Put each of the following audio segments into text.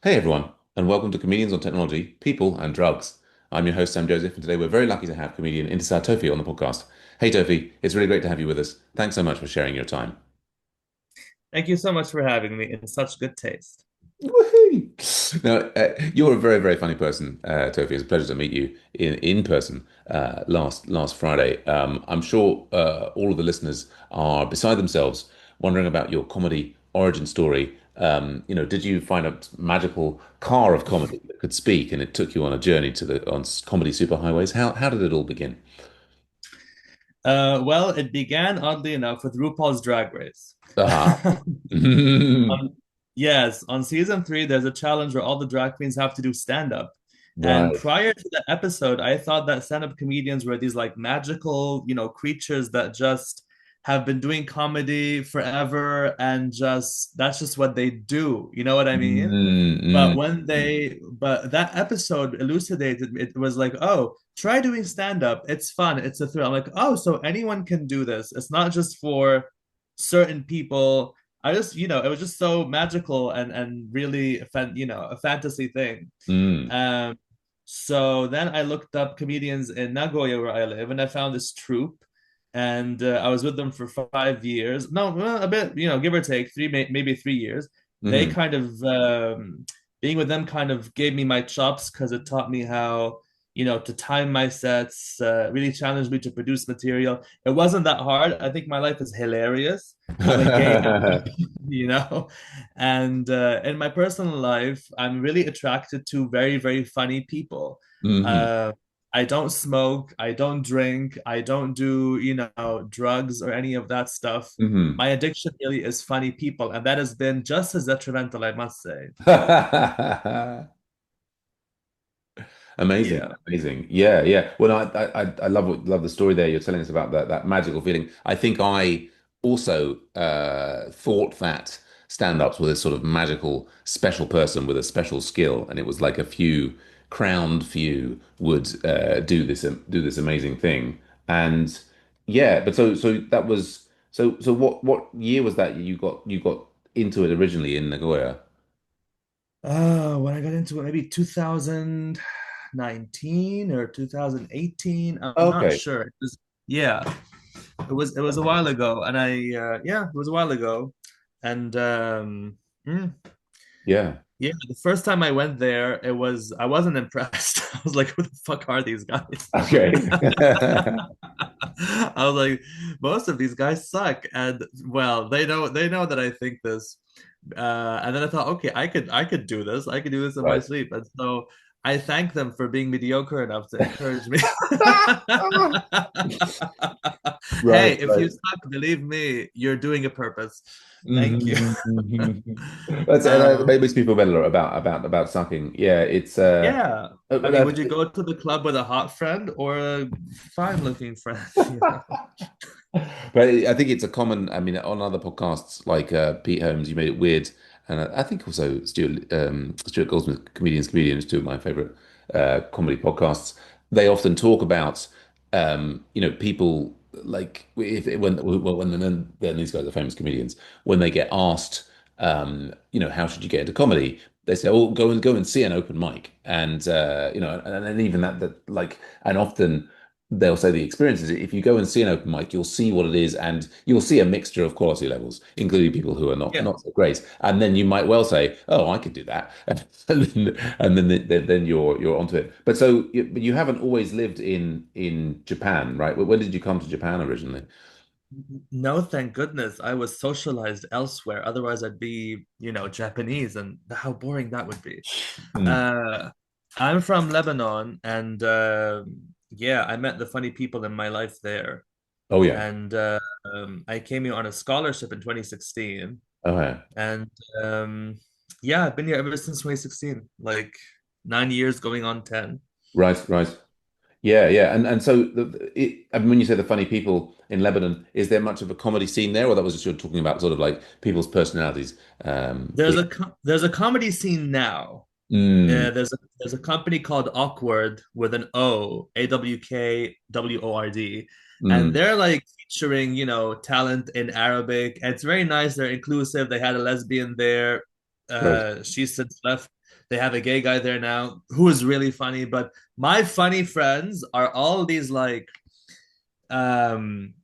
Hey everyone, and welcome to Comedians on Technology, People and Drugs. I'm your host, Sam Joseph, and today we're very lucky to have comedian Intesar Tofy on the podcast. Hey Tofy, it's really great to have you with us. Thanks so much for sharing your time. Thank you so much for having me in such good taste. Woohoo! Now, you're a very, very funny person, Tofy. It's a pleasure to meet you in person last Friday. I'm sure all of the listeners are beside themselves, wondering about your comedy origin story. Did you find a magical car of comedy that could speak, and it took you on a journey to the on comedy superhighways? How did it all begin? Well, it began oddly enough with RuPaul's Drag Race. Ah, Um, yes, on season three, there's a challenge where all the drag queens have to do stand-up. And right. prior to the episode, I thought that stand-up comedians were these like magical, creatures that just have been doing comedy forever and just that's just what they do. You know what I mean? Mm, But mm, but that episode elucidated, it was like, oh, try doing stand up. It's fun. It's a thrill. I'm like, oh, so anyone can do this. It's not just for certain people. I just, it was just so magical and really, a fantasy thing. mm. Um, so then I looked up comedians in Nagoya where I live, and I found this troupe, and I was with them for 5 years. No, well, a bit, give or take maybe 3 years. They Mhm. kind of being with them kind of gave me my chops because it taught me how to time my sets. Really challenged me to produce material. It wasn't that hard. I think my life is hilarious. I'm a gay you know and in my personal life I'm really attracted to very very funny people. Mhm. uh I don't smoke, I don't drink, I don't do drugs or any of that stuff. Mhm. My addiction really is funny people, and that has been just as detrimental, I must say. Amazing, Yeah. amazing. Yeah, yeah. Well, I love the story there. You're telling us about that magical feeling. I think I also thought that stand-ups were this sort of magical, special person with a special skill, and it was like a few crowned few would do this amazing thing. And yeah, but so that was so what year was that you got into it originally in Nagoya? When I got into it, maybe 2019 or 2018. I'm not Okay. sure. Yeah, it was a while ago, and yeah, it was a while ago, and mm, Yeah. yeah, the first time I went there, I wasn't impressed. I was like, who the fuck are these guys? Okay. I was like, most of these guys suck, and well, they know that I think this. And then I thought, okay, I could do this. I could do this in my Right. sleep. And so I thank them for being mediocre enough to encourage me. Hey, Right, if you right. suck, believe me, you're doing a purpose. Thank you. Mhm, mhm. That Um, makes me feel better about sucking. Yeah, it's yeah. I but mean, would you go to the club with a hot friend or a fine-looking friend? You know? but I think it's a common. I mean, on other podcasts like Pete Holmes, you made it weird, and I think also Stuart Goldsmith, comedians, two of my favorite comedy podcasts. They often talk about people like if when well, when then these guys are famous comedians when they get asked how should you get into comedy, they say, oh, go and see an open mic, and and then even that like, and often they'll say the experience is if you go and see an open mic, you'll see what it is, and you'll see a mixture of quality levels, including people who are not Yeah. not so great. And then you might well say, "Oh, I could do that," and then you're onto it. But but you haven't always lived in Japan, right? When did you come to Japan originally? No, thank goodness. I was socialized elsewhere. Otherwise, I'd be, Japanese, and how boring that would be. Hmm. Uh, I'm from Lebanon, and yeah, I met the funny people in my life there. Oh yeah. And I came here on a scholarship in 2016, Oh yeah. and yeah, I've been here ever since 2016, like 9 years going on 10. Right, right. Yeah, yeah. And so I mean, when you say the funny people in Lebanon, is there much of a comedy scene there, or that was just you're talking about sort of like people's personalities? There's a comedy scene now. Mm, There's a company called Awkward with an O, AWKWORD, and mm, they're like featuring, talent in Arabic. And it's very nice. They're inclusive. They had a lesbian there. right. She's since left. They have a gay guy there now who is really funny. But my funny friends are all these like um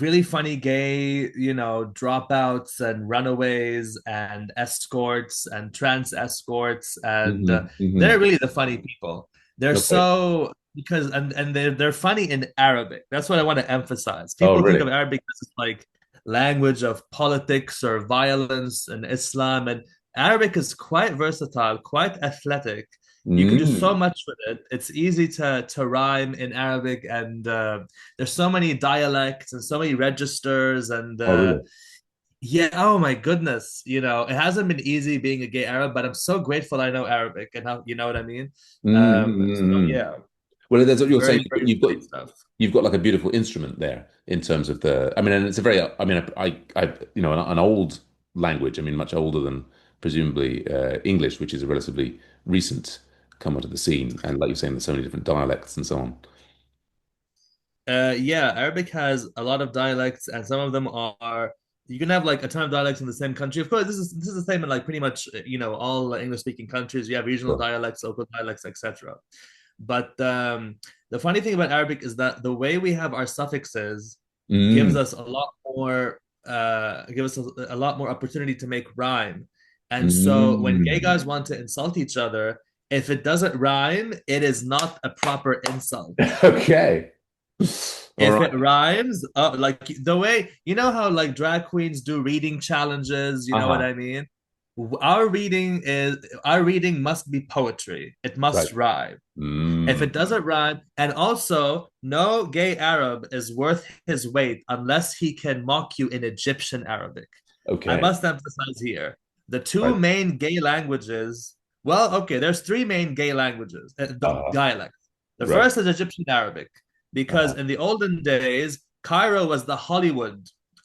really funny gay, dropouts and runaways and escorts and trans escorts, and they're really the funny people. They're Okay. so because and they're funny in Arabic. That's what I want to emphasize. Oh, People think of really? Arabic as like language of politics or violence and Islam, and Arabic is quite versatile, quite athletic. You can do so Mm. much with it. It's easy to rhyme in Arabic, and there's so many dialects and so many registers, and Oh, really? yeah, oh my goodness, it hasn't been easy being a gay Arab, but I'm so grateful I know Arabic and how, you know what I mean. So Mm. yeah, Well, that's what you're saying. very very funny stuff. You've got like a beautiful instrument there in terms of the. I mean, and it's a very. I mean, an old language. I mean, much older than presumably English, which is a relatively recent come onto the scene. And like you're saying, there's so many different dialects and so on. Yeah, Arabic has a lot of dialects, and some of them are. You can have like a ton of dialects in the same country. Of course, this is the same in like pretty much all English speaking countries. You have regional Sure. dialects, local dialects, etc. But the funny thing about Arabic is that the way we have our suffixes gives Mm. us a lot more a lot more opportunity to make rhyme. And so when gay Mm. guys want to insult each other, if it doesn't rhyme, it is not a proper insult. Okay. All If it right. rhymes, like the way how like drag queens do reading challenges, you know what Uh-huh. I mean? Our reading must be poetry. It Right. must rhyme. If Mm. it doesn't rhyme, and also no gay Arab is worth his weight unless he can mock you in Egyptian Arabic. I Okay. must emphasize here the two Right. main gay languages. Well, okay, there's three main gay languages, Uh-huh. dialects. The Right. first is Egyptian Arabic, because Uh-huh. in the olden days, Cairo was the Hollywood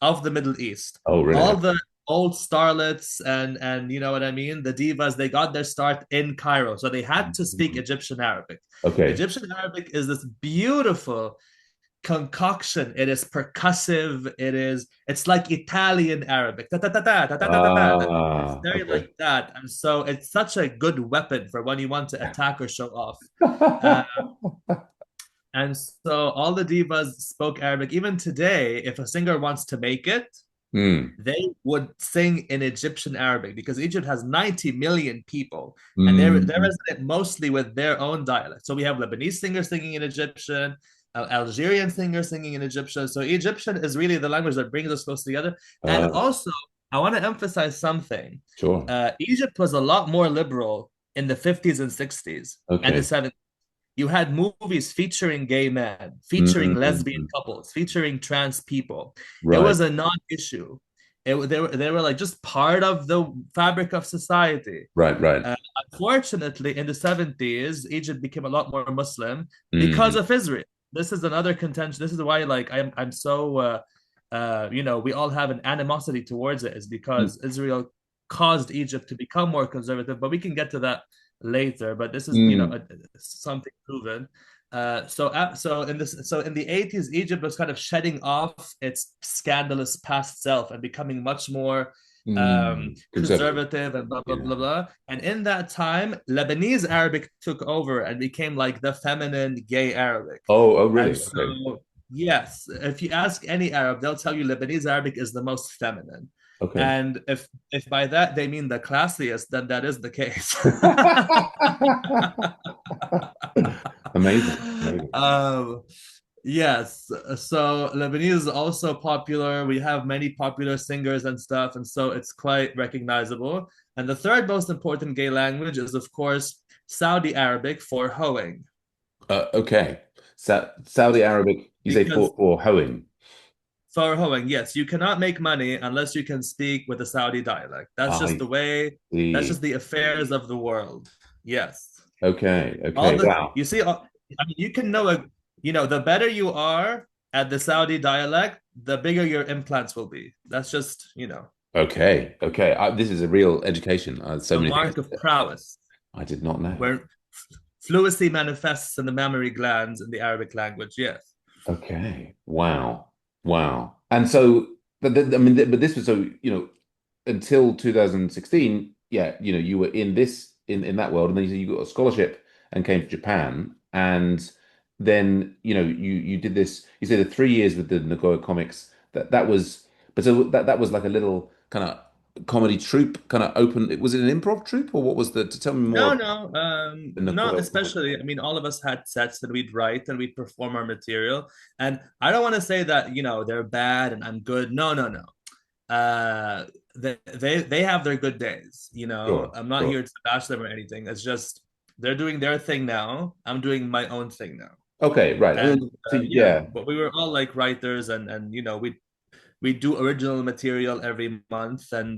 of the Middle East. Oh, really? All the old starlets and you know what I mean, the divas, they got their start in Cairo, so they had to speak Mhm. Egyptian Arabic. Okay. Egyptian Arabic is this beautiful concoction. It is percussive. It's like Italian Arabic. Ta, ta, ta, ta, ta, ta, ta, ta, ta. It's very like Okay. that. And so it's such a good weapon for when you want to attack or show off. Uh, and so all the divas spoke Arabic. Even today, if a singer wants to make it, Mm. they would sing in Egyptian Arabic because Egypt has 90 million people, and they're Mm. resident mostly with their own dialect. So we have Lebanese singers singing in Egyptian, Algerian singers singing in Egyptian. So Egyptian is really the language that brings us close together. And Uh, also, I want to emphasize something. sure. Egypt was a lot more liberal in the 50s and 60s and the Okay. 70s. You had movies featuring gay men, featuring lesbian Mm. couples, featuring trans people. It Right. was a non-issue. They were like just part of the fabric of society. Right. Right. Uh, Unfortunately, in the 70s, Egypt became a lot more Muslim because Mm. of Israel. This is another contention. This is why, like, I'm so we all have an animosity towards it, is Mm. because Israel caused Egypt to become more conservative. But we can get to that later. But this is, Mm. something proven. So in the 80s, Egypt was kind of shedding off its scandalous past self and becoming much more Conservative. conservative and blah blah Yeah. blah blah. And in that time, Lebanese Arabic took over and became like the feminine gay Arabic. Oh, oh, And really? Okay. so, yes, if you ask any Arab, they'll tell you Lebanese Arabic is the most feminine. Okay. And if by that they mean the classiest, then that is the case. Amazing. Amazing. um, yes, so Lebanese is also popular. We have many popular singers and stuff, and so it's quite recognizable. And the third most important gay language is, of course, Saudi Arabic for hoeing, Okay. Saudi Arabic, you say because for hoeing. for hoeing, yes, you cannot make money unless you can speak with a Saudi dialect. That's just I the way. That's see. just the affairs of the world. Yes. Okay. All Okay. the Wow. you see, I mean, you can know the better you are at the Saudi dialect, the bigger your implants will be. That's just Okay. Okay. This is a real education. So a many things mark of prowess, I did not know. where fluency manifests in the mammary glands in the Arabic language. Yes. Okay. Wow. Wow. And so, I mean, but this was so, until 2016, yeah, you were in this in that world, and then you got a scholarship and came to Japan, and then you did this. You said the 3 years with the Nagoya comics. That was, but so that was like a little kind of comedy troupe, kind of open. Was it an improv troupe, or what was the? To tell me more No, about no, the not Nagoya comics. especially. I mean, all of us had sets that we'd write and we'd perform our material. And I don't want to say that, they're bad and I'm good. No, no, no. Uh, they have their good days. Sure, I'm not sure. here to bash them or anything. It's just they're doing their thing now. I'm doing my own thing now. Okay, right. And So yeah, yeah, but we were all like writers, and we do original material every month, and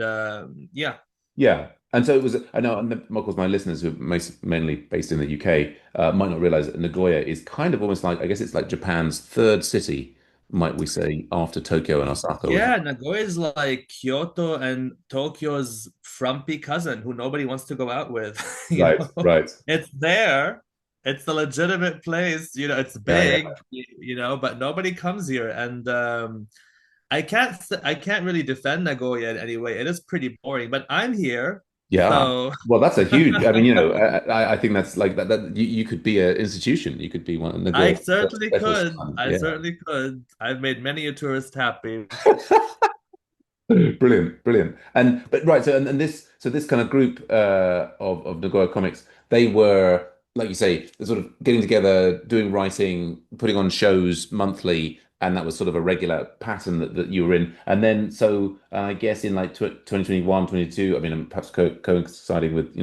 yeah. yeah. And so it was. I know, and of course, my listeners who are mainly based in the UK might not realize that Nagoya is kind of almost like, I guess it's like Japan's third city, might we say, after Tokyo and Osaka, which is Yeah, Nagoya is like Kyoto and Tokyo's frumpy cousin who nobody wants to go out with. right, right. It's there. It's a legitimate place. It's Yeah, yeah, big, but nobody comes here. And I can't really defend Nagoya in any way. It is pretty boring, but I'm here. yeah. So Well, that's a huge. I mean, I think that's like that. That you could be an institution. You could be one of I Nagoya's certainly special could. son. I Yeah. certainly could. I've made many a tourist happy. Brilliant, brilliant. And but right, and this kind of group of Nagoya comics, they were, like you say, they're sort of getting together, doing writing, putting on shows monthly, and that was sort of a regular pattern that you were in. And then I guess in like 2021, 22, I mean, and perhaps coinciding with,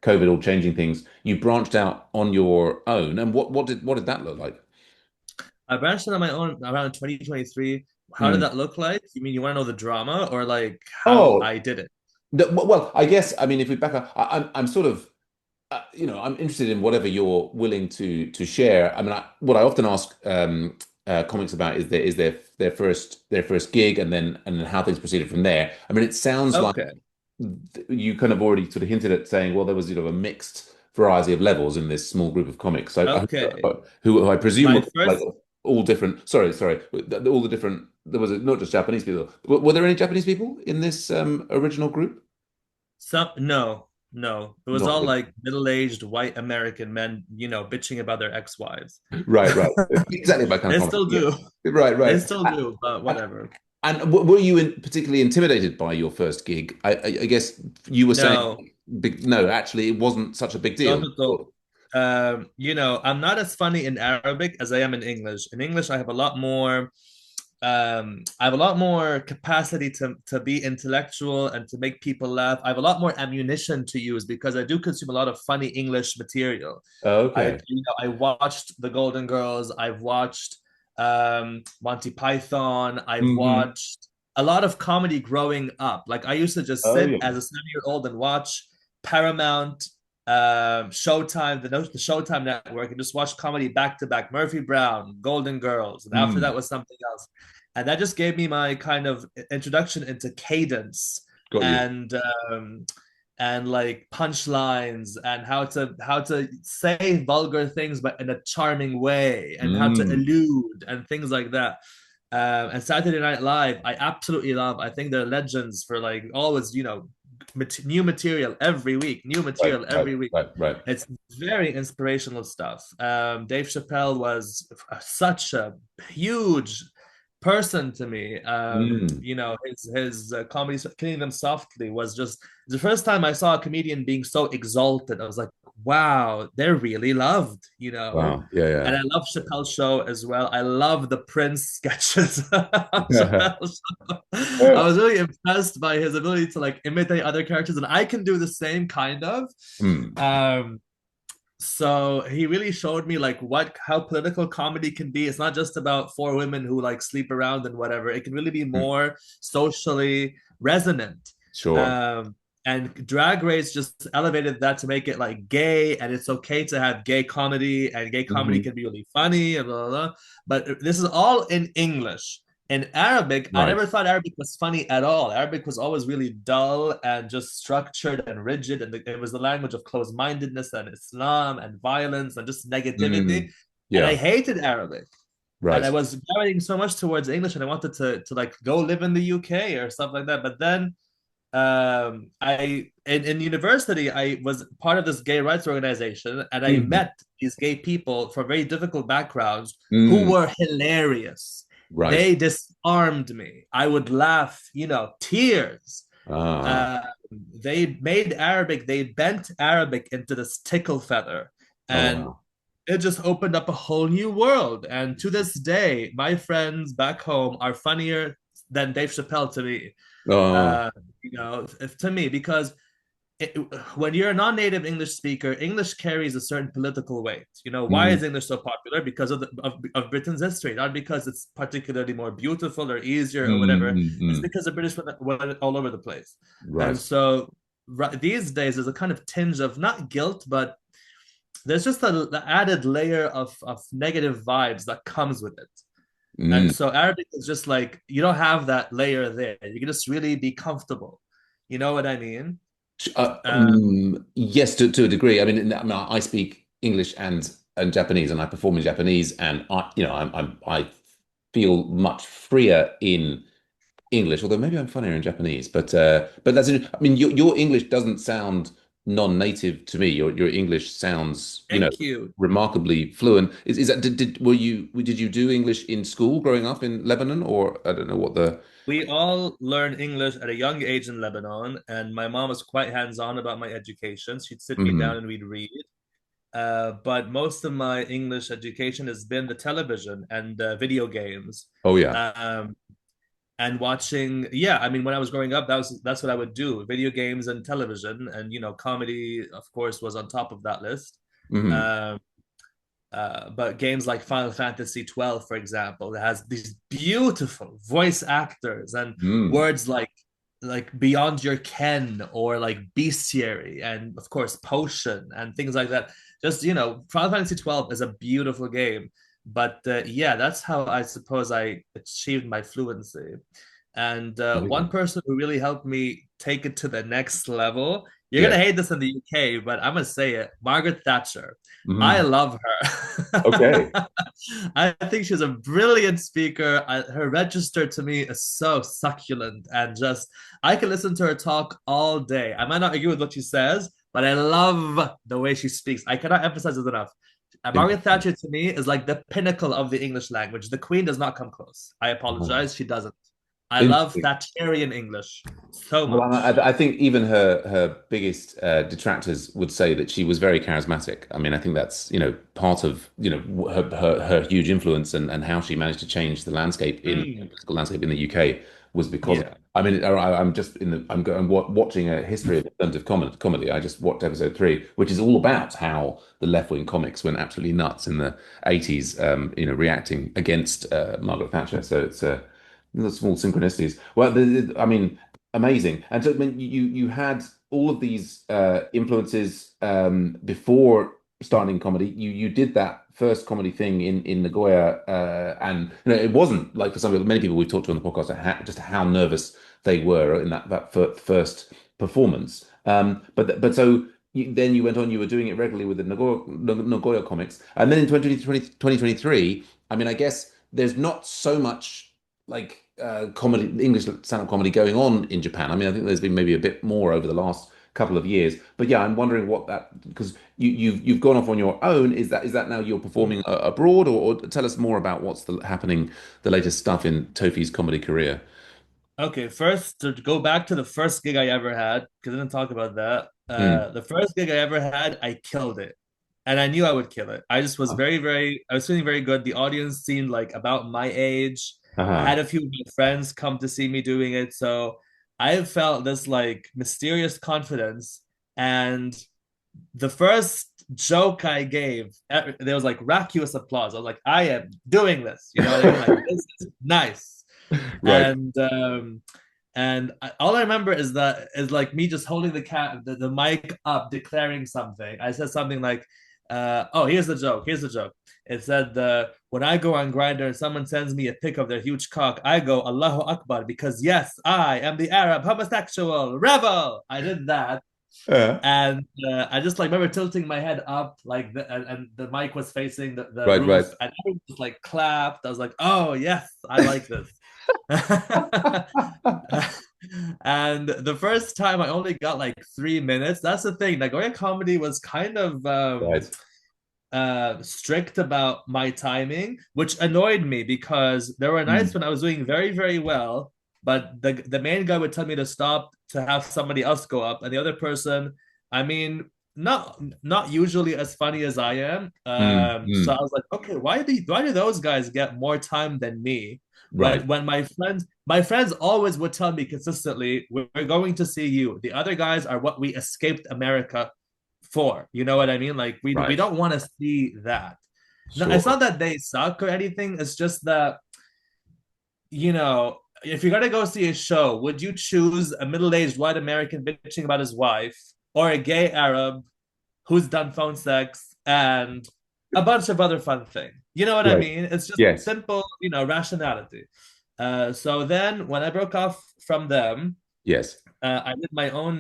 COVID all changing things, you branched out on your own. And what did that look like? I branched out on my own around 2023. How did Mm. that look like? You mean you want to know the drama or like how Oh, I did it? well, I guess, I mean, if we back up, I'm sort of I'm interested in whatever you're willing to share. I mean, what I often ask comics about is their first gig, and then how things proceeded from there. I mean, it sounds like Okay. you kind of already sort of hinted at saying, well, there was a mixed variety of levels in this small group of comics. So Okay. who I presume My were like first all different. Sorry, all the different. There was not just Japanese people. Were there any Japanese people in this original group? some no, no. It was Not all really. like middle-aged white American men, bitching about their ex-wives. Right, right. Exactly my kind of They comic. still Yeah. do. Right, They right. still do, but whatever. And were you particularly intimidated by your first gig? I guess you were saying No, no, actually, it wasn't such a big not deal. at all. I'm not as funny in Arabic as I am in English. In English, I have a lot more capacity to be intellectual and to make people laugh. I have a lot more ammunition to use because I do consume a lot of funny English material. Okay. I watched The Golden Girls. I've watched Monty Python. I've Hmm. watched a lot of comedy growing up. Like I used to just Oh sit yeah. as a 7-year old and watch Paramount, Showtime, the Showtime network, and just watch comedy back to back. Murphy Brown, Golden Girls, and after that Mm. was something else, and that just gave me my kind of introduction into cadence Got you. and um, and like punchlines and how to say vulgar things but in a charming way and how to Mm. allude and things like that. And Saturday Night Live, I absolutely love. I think they're legends for like always, new material every week, new Right, material right, every week. right, right. It's very inspirational stuff. Dave Chappelle was such a huge person to me. Mm. His comedy, Killing Them Softly, was just the first time I saw a comedian being so exalted. I was like, wow, they're really loved. Wow. Yeah, And yeah. I love Chappelle's show as well. I love the Prince sketches on Chappelle's show. I was really impressed by his ability to like imitate other characters, and I can do the same kind of. Mm. Um, so he really showed me like how political comedy can be. It's not just about four women who like sleep around and whatever. It can really be Mm. more socially resonant. Sure. Um, and Drag Race just elevated that to make it like gay, and it's okay to have gay comedy, and gay comedy Hmm. can be really funny and blah, blah, blah. But this is all in English. In Arabic, I Right. never thought Arabic was funny at all. Arabic was always really dull and just structured and rigid, and it was the language of closed-mindedness and Islam and violence and just negativity. Mm. And I Yeah. hated Arabic, and I Right. was gravitating so much towards English, and I wanted to like go live in the UK or stuff like that. But then I in university I was part of this gay rights organization, and I Mm. met these gay people from very difficult backgrounds who Mm. were hilarious. Right. They disarmed me. I would laugh, tears. Ah. uh, they made Arabic, they bent Arabic into this tickle feather, Oh, and wow. it just opened up a whole new world. And to this day, my friends back home are funnier than Dave Chappelle to me. Oh. Uh, to me, because it, when you're a non-native English speaker, English carries a certain political weight. Why Mm. is English so popular? Because of Britain's history, not because it's particularly more beautiful or easier or Mm, whatever. mm, It's mm. because the British went all over the place. And Right. so these days, there's a kind of tinge of not guilt, but there's just the added layer of negative vibes that comes with it. And Mm. so Arabic is just like, you don't have that layer there. You can just really be comfortable. You know what I mean? Yes, to a degree. I mean, I speak English and Japanese, and I perform in Japanese, and I feel much freer in English, although maybe I'm funnier in Japanese. But I mean, your English doesn't sound non-native to me. Your English sounds, Thank you. remarkably fluent. Is that did you do English in school growing up in Lebanon, or I don't know what the. We all learned English at a young age in Lebanon, and my mom was quite hands-on about my education. She'd sit me down Mhm. and we'd read. But most of my English education has been the television and video games. Oh yeah. Um, and watching, yeah, I mean, when I was growing up, that's what I would do: video games and television. And comedy, of course, was on top of that list. Hmm. um, but games like Final Fantasy 12, for example, that has these beautiful voice actors and Mm. words like beyond your ken, or like bestiary, and of course potion and things like that. Just Final Fantasy 12 is a beautiful game. But yeah, that's how I suppose I achieved my fluency. And one Amazing. person who really helped me take it to the next level, you're Yeah. gonna hate this in the UK, but I'm gonna say it: Margaret Thatcher. I Mhm. love Okay. her. I think she's a brilliant speaker. Her register to me is so succulent, and just I can listen to her talk all day. I might not agree with what she says, but I love the way she speaks. I cannot emphasize this enough. Margaret Interesting. Thatcher to me is like the pinnacle of the English language. The Queen does not come close. I Ah, apologize, she doesn't. I love interesting. Thatcherian English so Well, much. I think even her biggest detractors would say that she was very charismatic. I mean, I think that's, part of, her huge influence and how she managed to change the landscape in Mm, political landscape in the UK was because of. yeah. I mean, I'm just watching a history of alternative comedy. I just watched episode 3, which is all about how the left-wing comics went absolutely nuts in the 80s, reacting against Margaret Thatcher. So it's the small synchronicities. Well, I mean, amazing. And so, I mean, you had all of these influences before starting comedy. You did that first comedy thing in Nagoya, and it wasn't like for some people, many people we've talked to on the podcast, just how nervous they were in that first performance. But so. Then you went on, you were doing it regularly with the Nagoya comics. And then in 2023, I mean, I guess there's not so much like comedy, English stand-up comedy going on in Japan. I mean, I think there's been maybe a bit more over the last couple of years. But yeah, I'm wondering what that because you've gone off on your own. Is that now you're performing abroad, or tell us more about what's happening, the latest stuff in Tofy's comedy career? Okay, first to go back to the first gig I ever had, because I didn't talk about that. Mm. The first gig I ever had, I killed it. And I knew I would kill it. I just was I was feeling very good. The audience seemed like about my age. I Uh-huh. had a few of my friends come to see me doing it. So I felt this like mysterious confidence. And the first joke I gave, there was like vacuous applause. I was like, I am doing this. You know what I mean? Like, this is nice. Right. And all I remember is like me just holding the mic up, declaring something. I said something like, "Oh, here's the joke. Here's the joke." It said, "When I go on Grindr and someone sends me a pic of their huge cock, I go Allahu Akbar because yes, I am the Arab homosexual rebel." I did that, Yeah. and I just like remember tilting my head up like and the mic was facing the Right, right. roof, and everyone just like clapped. I was like, "Oh yes, I like this." And the first time I only got like 3 minutes. That's the thing. Nagoya comedy was kind of Right. strict about my timing, which annoyed me because there were nights Mm. when I was doing very, very well, but the main guy would tell me to stop to have somebody else go up, and the other person, I mean, not usually as funny as I am. Mm. So Mm. I was like, okay, why do those guys get more time than me? Right. When my friends always would tell me consistently, we're going to see you. The other guys are what we escaped America for. You know what I mean? Like we Right. don't want to see that. No, it's Sure. not that they suck or anything. It's just that, if you're gonna go see a show, would you choose a middle-aged white American bitching about his wife or a gay Arab who's done phone sex and a bunch of other fun things? You know what I Right. mean? It's just Yes. simple, rationality. So then when I broke off from them, Yes. I did my own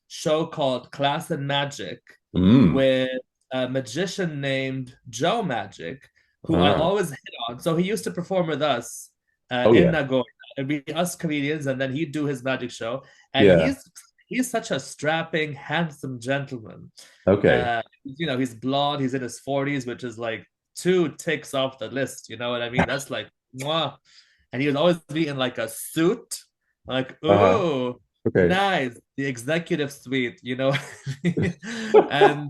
show called Class and Magic Mm. with a magician named Joe Magic, who I Ah. always hit on. So he used to perform with us Oh in yeah. Nagoya. It'd be us comedians, and then he'd do his magic show. And Yeah. he's such a strapping, handsome gentleman. Okay. He's blonde. He's in his 40s, which is like two ticks off the list. You know what I mean? That's like, mwah. And he would always be in like a suit, like, Uh-huh. ooh, Okay. nice, the executive suite, you know. And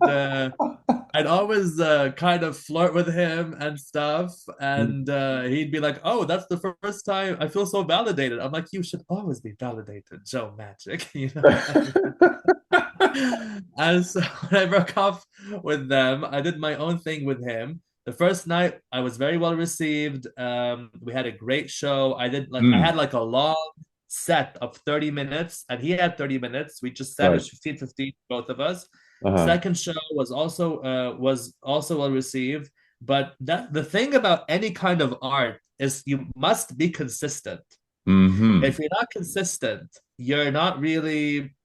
I'd always kind of flirt with him and stuff, Mm. and he'd be like, "Oh, that's the first time I feel so validated." I'm like, "You should always be validated, Joe Magic." You know what I mean? And so when I broke off with them, I did my own thing with him. The first night, I was very well received. We had a great show. I Mm. had like a long set of 30 minutes, and he had 30 minutes. We just Right. sandwiched 15, 15, both of us. Uh-huh. Second show was also well received. But the thing about any kind of art is you must be consistent. Mm-hmm. If you're not consistent, you're not really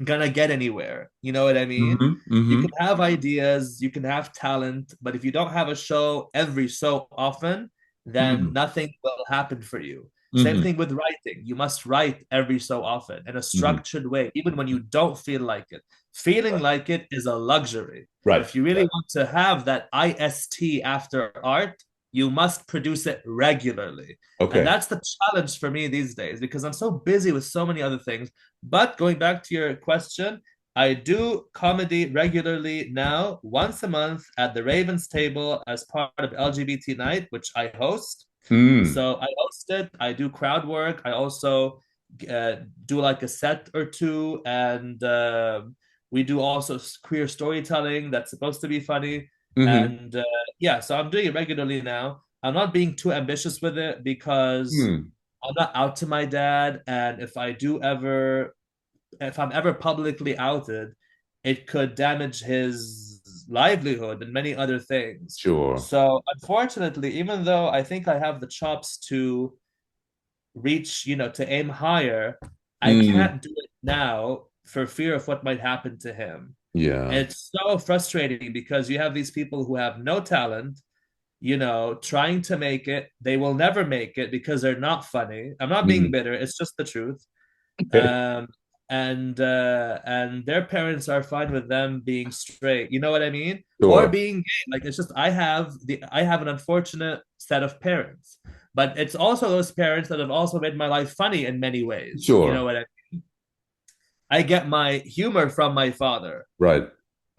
gonna get anywhere. You know what I mean? Mm-hmm. You Mm-hmm. can have ideas, you can have talent, but if you don't have a show every so often, then Mm-hmm. nothing will happen for you. Same Mm-hmm. thing with writing. You must write every so often in a Mm-hmm. structured way, even when you don't feel like it. Feeling like it is a luxury. Right. If you really want to have that IST after art, you must produce it regularly. And Okay. that's the challenge for me these days because I'm so busy with so many other things. But going back to your question, I do comedy regularly now, once a month at the Ravens table as part of LGBT Night, which I host. Mm. So I host it. I do crowd work. I also uh, do like a set or two, and we do also queer storytelling that's supposed to be funny. Mm-hmm. And yeah, so I'm doing it regularly now. I'm not being too ambitious with it because Mm. I'm not out to my dad, and if I'm ever publicly outed, it could damage his livelihood and many other things. Sure. So unfortunately, even though I think I have the chops to reach, to aim higher, I Mm. can't do it now for fear of what might happen to him. And Yeah. it's so frustrating because you have these people who have no talent, trying to make it. They will never make it because they're not funny. I'm not being Mm. bitter, it's just the truth. Okay. um and their parents are fine with them being straight, you know what I mean, or Sure. being gay. Like, it's just I have an unfortunate set of parents, but it's also those parents that have also made my life funny in many ways, you know Sure. what I get my humor from my father. Right.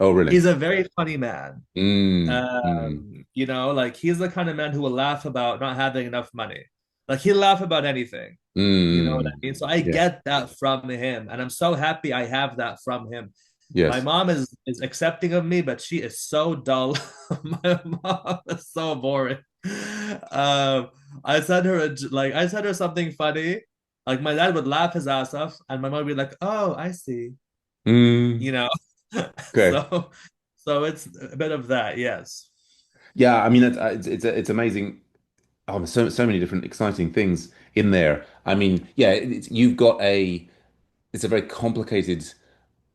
Oh, really? He's a very funny man. Mm. Mm. Like, he's the kind of man who will laugh about not having enough money. Like, he'll laugh about anything. You know what I Mm. mean? So I Yeah. get that from him, and I'm so happy I have that from him. My Yes. mom is accepting of me, but she is so dull. My mom is so boring. Um, I said her something funny. Like, my dad would laugh his ass off, and my mom would be like, "Oh, I see," Mm. you know. Okay. So, so it's a bit of that, yes. Yeah. I mean, it's amazing. Oh, there's so many different exciting things in there. I mean, yeah, you've got it's a very complicated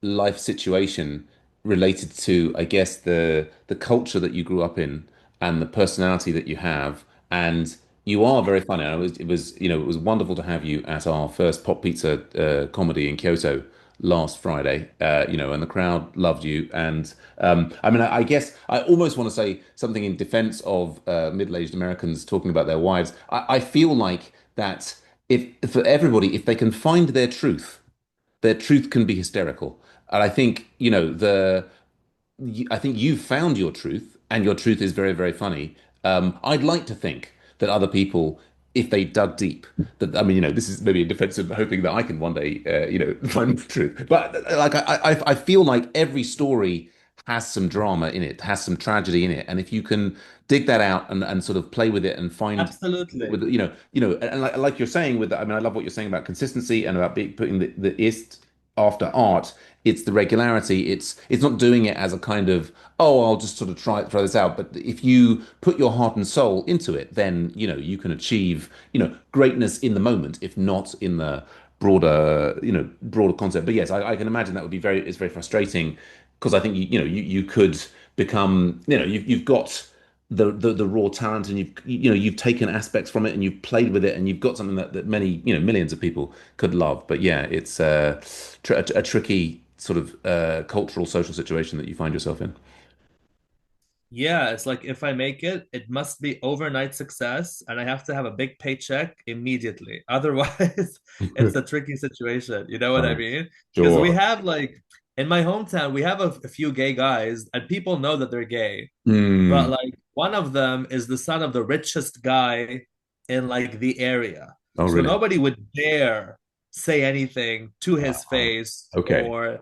life situation related to, I guess, the culture that you grew up in and the personality that you have. And You are very funny. And it was wonderful to have you at our first pop pizza comedy in Kyoto last Friday. And the crowd loved you. And I guess I almost want to say something in defense of middle-aged Americans talking about their wives. I feel like that if for everybody, if they can find their truth can be hysterical. And I think, I think you've found your truth, and your truth is very, very funny. I'd like to think that other people, if they dug deep, that I mean, this is maybe a defense of hoping that I can one day, find the truth. But like, I feel like every story has some drama in it, has some tragedy in it, and if you can dig that out and sort of play with it and find Absolutely. with and like you're saying with I love what you're saying about consistency and about putting the ist after art. It's the regularity. It's not doing it as a kind of, oh, I'll just sort of try this out. But if you put your heart and soul into it, then you can achieve greatness in the moment, if not in the broader concept. But yes, I can imagine that would be it's very frustrating because I think you could become you've got the raw talent, and you've taken aspects from it and you've played with it, and you've got something that many millions of people could love. But yeah, it's a tricky sort of cultural social situation that you find yourself in. Yeah, it's like if I make it, it must be overnight success, and I have to have a big paycheck immediately. Otherwise, it's a tricky situation. You know what I Right. mean? Because we Sure. have like in my hometown, we have a few gay guys, and people know that they're gay. But Mm. like one of them is the son of the richest guy in like the area. Oh, So really? nobody would dare say anything to his face Okay. or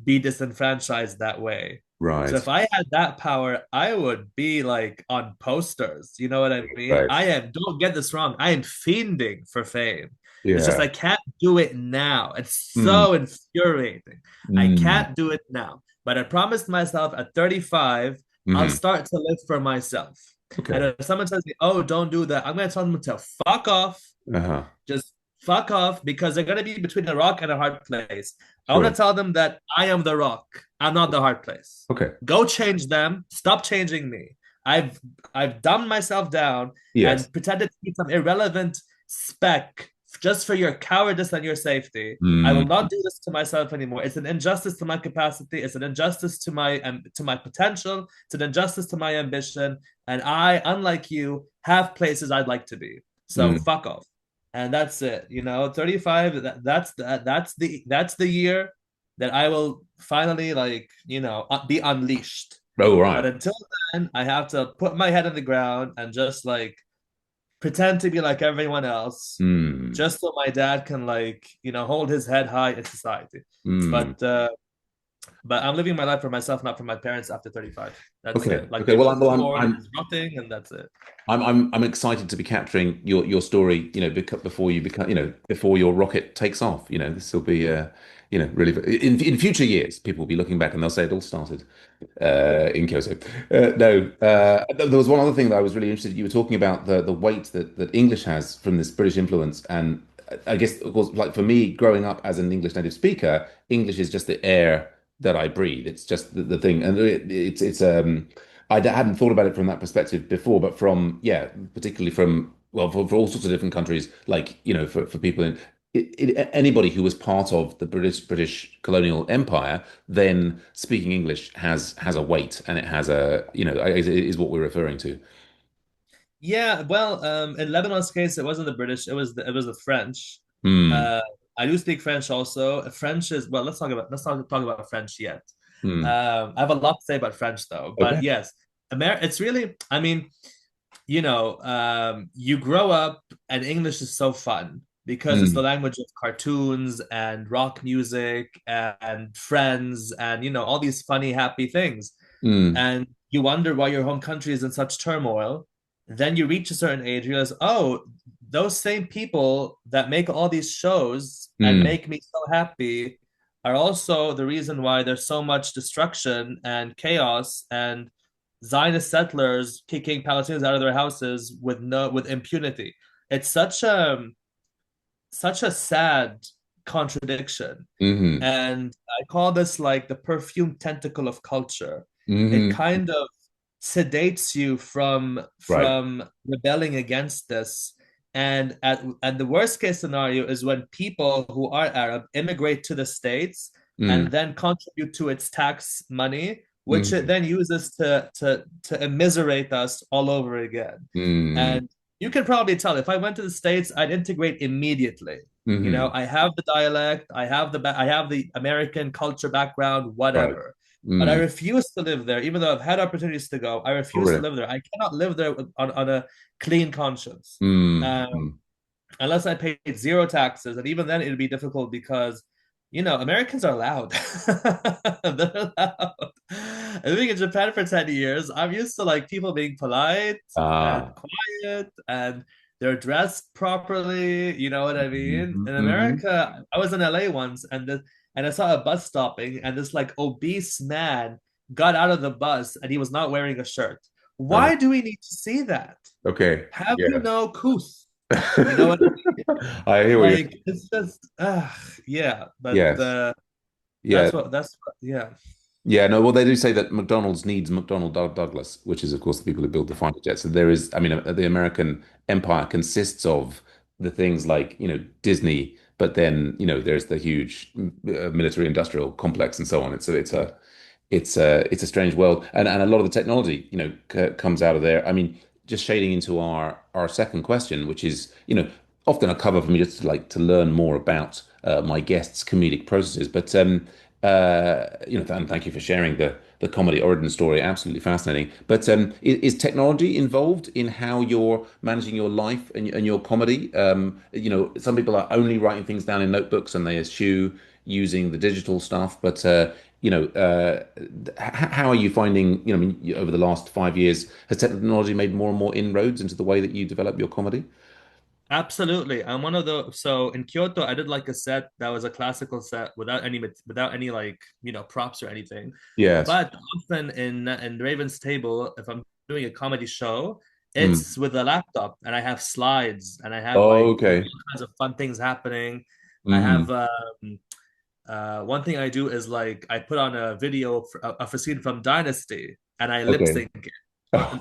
be disenfranchised that way. So Right. if I had that power, I would be like on posters. You know what I mean? Right. Don't get this wrong. I am fiending for fame. It's just Yeah. I can't do it now. It's Mm. so infuriating. I Mm. can't do it now. But I promised myself at 35, I'll Hmm. start to live for myself. And Okay. if someone tells me, oh, don't do that, I'm going to tell them to fuck off. Uh-huh. Just fuck off because they're going to be between a rock and a hard place. I want to Sure. tell them that I am the rock. I'm not the hard place. Okay. Go change them. Stop changing me. I've I've dumbed myself down Yes. and pretended to be some irrelevant speck just for your cowardice and your safety. I will Mm. not do this to myself anymore. It's an injustice to my capacity. It's an injustice to my potential. It's an injustice to my ambition. And I, unlike you, have places I'd like to be. So Mm. fuck off. And that's it. 35. That's the year that I will finally be unleashed. Oh, But right. until then, I have to put my head on the ground and just like pretend to be like everyone else, Mm. just so my dad can hold his head high in society. Mm. But I'm living my life for myself, not for my parents after 35. That's Okay. it. Like Okay. they Well, were I'm well, born and it's rotting, and that's it. I'm excited to be capturing your story, before you become, before your rocket takes off. This will be, really in future years, people will be looking back and they'll say it all started in Kyoto. No, there was one other thing that I was really interested. You were talking about the weight that English has from this British influence, and I guess, of course, like for me, growing up as an English native speaker, English is just the air that I breathe. It's just the thing, and hadn't thought about it from that perspective before, but yeah, particularly from, well, for all sorts of different countries, like, for people anybody who was part of the British colonial empire, then speaking English has a weight, and it has it is what we're referring to. Yeah, well, in Lebanon's case, it wasn't the British; it was the French. Hmm. Uh, I do speak French also. French is well. Let's not talk about French yet. Hmm. I have a lot to say about French though. But Okay. yes, It's really. I mean, you grow up and English is so fun because it's the Hmm. language of cartoons and rock music and friends and all these funny, happy things. Hmm. And you wonder why your home country is in such turmoil. Then you reach a certain age, you realize, oh, those same people that make all these shows and Hmm. make me so happy are also the reason why there's so much destruction and chaos and Zionist settlers kicking Palestinians out of their houses with impunity. It's such a sad contradiction. Hmm. And I call this like the perfume tentacle of culture. It Hmm. kind of sedates you Right. from rebelling against this. And the worst case scenario is when people who are Arab immigrate to the States Mm, and then contribute to its tax money, which it mm, then uses to immiserate us all over again. mm, And you can probably tell if I went to the States, I'd integrate immediately. You know, mm. I have the dialect, I have the American culture background, Right. whatever. But I Mm. refuse to live there, even though I've had opportunities to go. I Oh, refuse to really? live there. I cannot live there on a clean conscience, Mm, um, mm. unless I paid zero taxes. And even then, it'd be difficult because, Americans are loud. They're loud. Living in Japan for 10 years, I'm used to like people being polite and Ah. quiet and they're dressed properly. You know what I mean? Mhm, In mhm. America, I was in LA once and I saw a bus stopping, and this like obese man got out of the bus and he was not wearing a shirt. Oh, Why do we need to see that? okay. Have you Yeah. no couth? You know what I mean? I hear what you're Like it's just yeah, but Yes. Yeah. yeah. Yeah, no, well, they do say that McDonald's needs Douglas, which is, of course, the people who build the fighter jets. So there is, I mean, the American empire consists of the things like, Disney, but then, there's the huge military industrial complex and so on. It's a strange world, and a lot of the technology, comes out of there. I mean, just shading into our second question, which is, often a cover for me just to learn more about my guests' comedic processes. But and thank you for sharing the comedy origin story. Absolutely fascinating. But is technology involved in how you're managing your life and your comedy? Some people are only writing things down in notebooks and they eschew using the digital stuff. But how are you finding? I mean, over the last 5 years, has technology made more and more inroads into the way that you develop your comedy? Absolutely. I'm one of the so in Kyoto I did like a set that was a classical set without any like, props or anything. Yes. But often in Raven's Table, if I'm doing a comedy show, Mm. it's with a laptop and I have slides and I have Oh, like okay. all kinds of fun things happening. I have Hmm. one thing I do is like I put on a video of a scene from Dynasty and I lip Okay. sync it.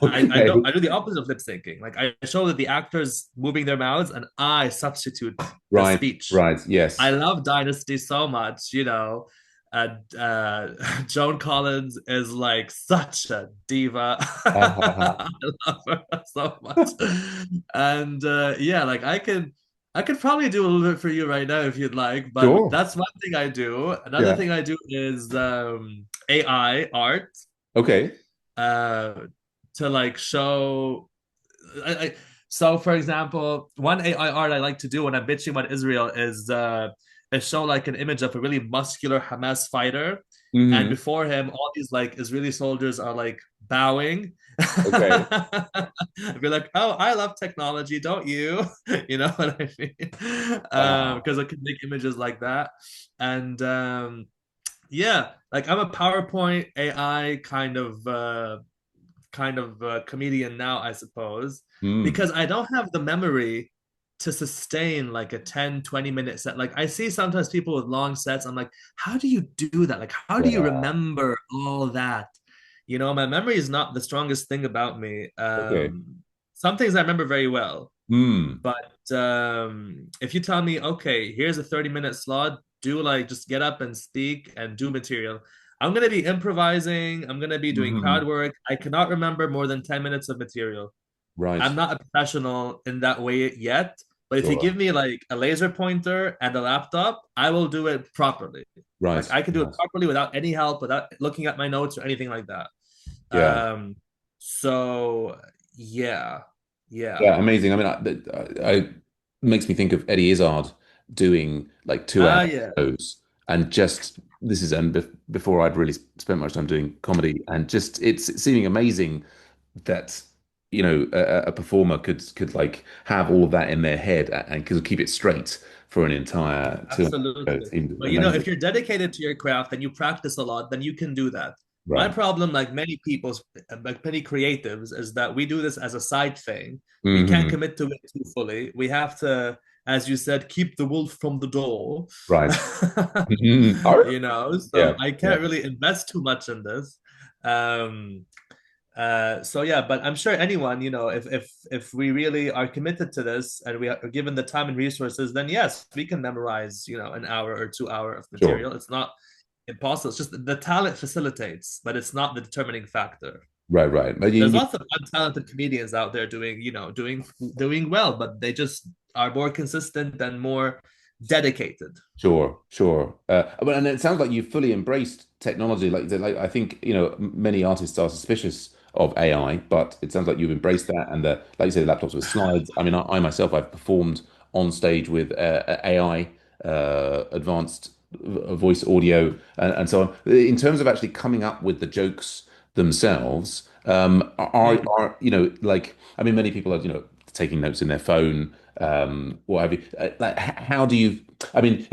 Or Okay. I do the opposite of lip syncing. Like I show that the actors moving their mouths and I substitute the Right. speech. Right. I Yes. love Dynasty so much, And Joan Collins is like such a diva. I love her so much. And yeah, like I could probably do a little bit for you right now if you'd like, but Sure. that's one thing I do. Another Yeah. thing I do is AI art Okay. uh, to like show. I, so, for example, one AI art I like to do when I'm bitching about Israel is show like an image of a really muscular Hamas fighter, and Hmm. before him, all these like Israeli soldiers are like bowing. Okay. I'd be like, oh, I love technology, don't you? You know what I mean? Ah. Because I can make images like that, and yeah, like I'm a PowerPoint AI kind of comedian now, I suppose, Hmm. because I don't have the memory to sustain like a 10-20 minute set. Like I see sometimes people with long sets. I'm like, how do you do that? Like, how do you Yeah. remember all that? My memory is not the strongest thing about me. Okay. Some things I remember very well, Hmm. but if you tell me, okay, here's a 30-minute slot, do like just get up and speak and do material. I'm gonna be improvising, I'm gonna be doing crowd Hmm. work. I cannot remember more than 10 minutes of material. I'm Right. not a professional in that way yet, but if you Sure. give me like a laser pointer and a laptop, I will do it properly. Like Right. I can do it Right. properly without any help, without looking at my notes or anything like that. Yeah. Um, so yeah, yeah. Yeah. Amazing. I mean, it makes me think of Eddie Izzard doing like 2 hour Yeah. shows, and just this is before I'd really spent much time doing comedy, and just it's seeming amazing that a performer could like have all of that in their head and could keep it straight for an entire 2 hour show. It Absolutely. seemed But amazing. if you're dedicated to your craft and you practice a lot, then you can do that. My Right. problem, like many creatives, is that we do this as a side thing. We can't Hmm. commit to it too fully. We have to, as you said, keep the wolf from the door. Right. Mhm. So Yeah. I Yeah. can't really invest too much in this. Um, So yeah, but I'm sure anyone, if we really are committed to this and we are given the time and resources, then yes, we can memorize, an hour or 2 hour of Sure. material. It's not impossible. It's just the talent facilitates, but it's not the determining factor. Right, right. But There's lots of untalented comedians out there doing well, but they just are more consistent and more dedicated. sure, sure. And it sounds like you fully embraced technology. Like I think, many artists are suspicious of AI, but it sounds like you've embraced that. And like you say, the laptops with slides. I mean, I myself, I've performed on stage with AI, advanced voice audio, and so on. In terms of actually coming up with the jokes themselves, Mm. are like I mean, many people are taking notes in their phone, what have you. Like, how do you? I mean,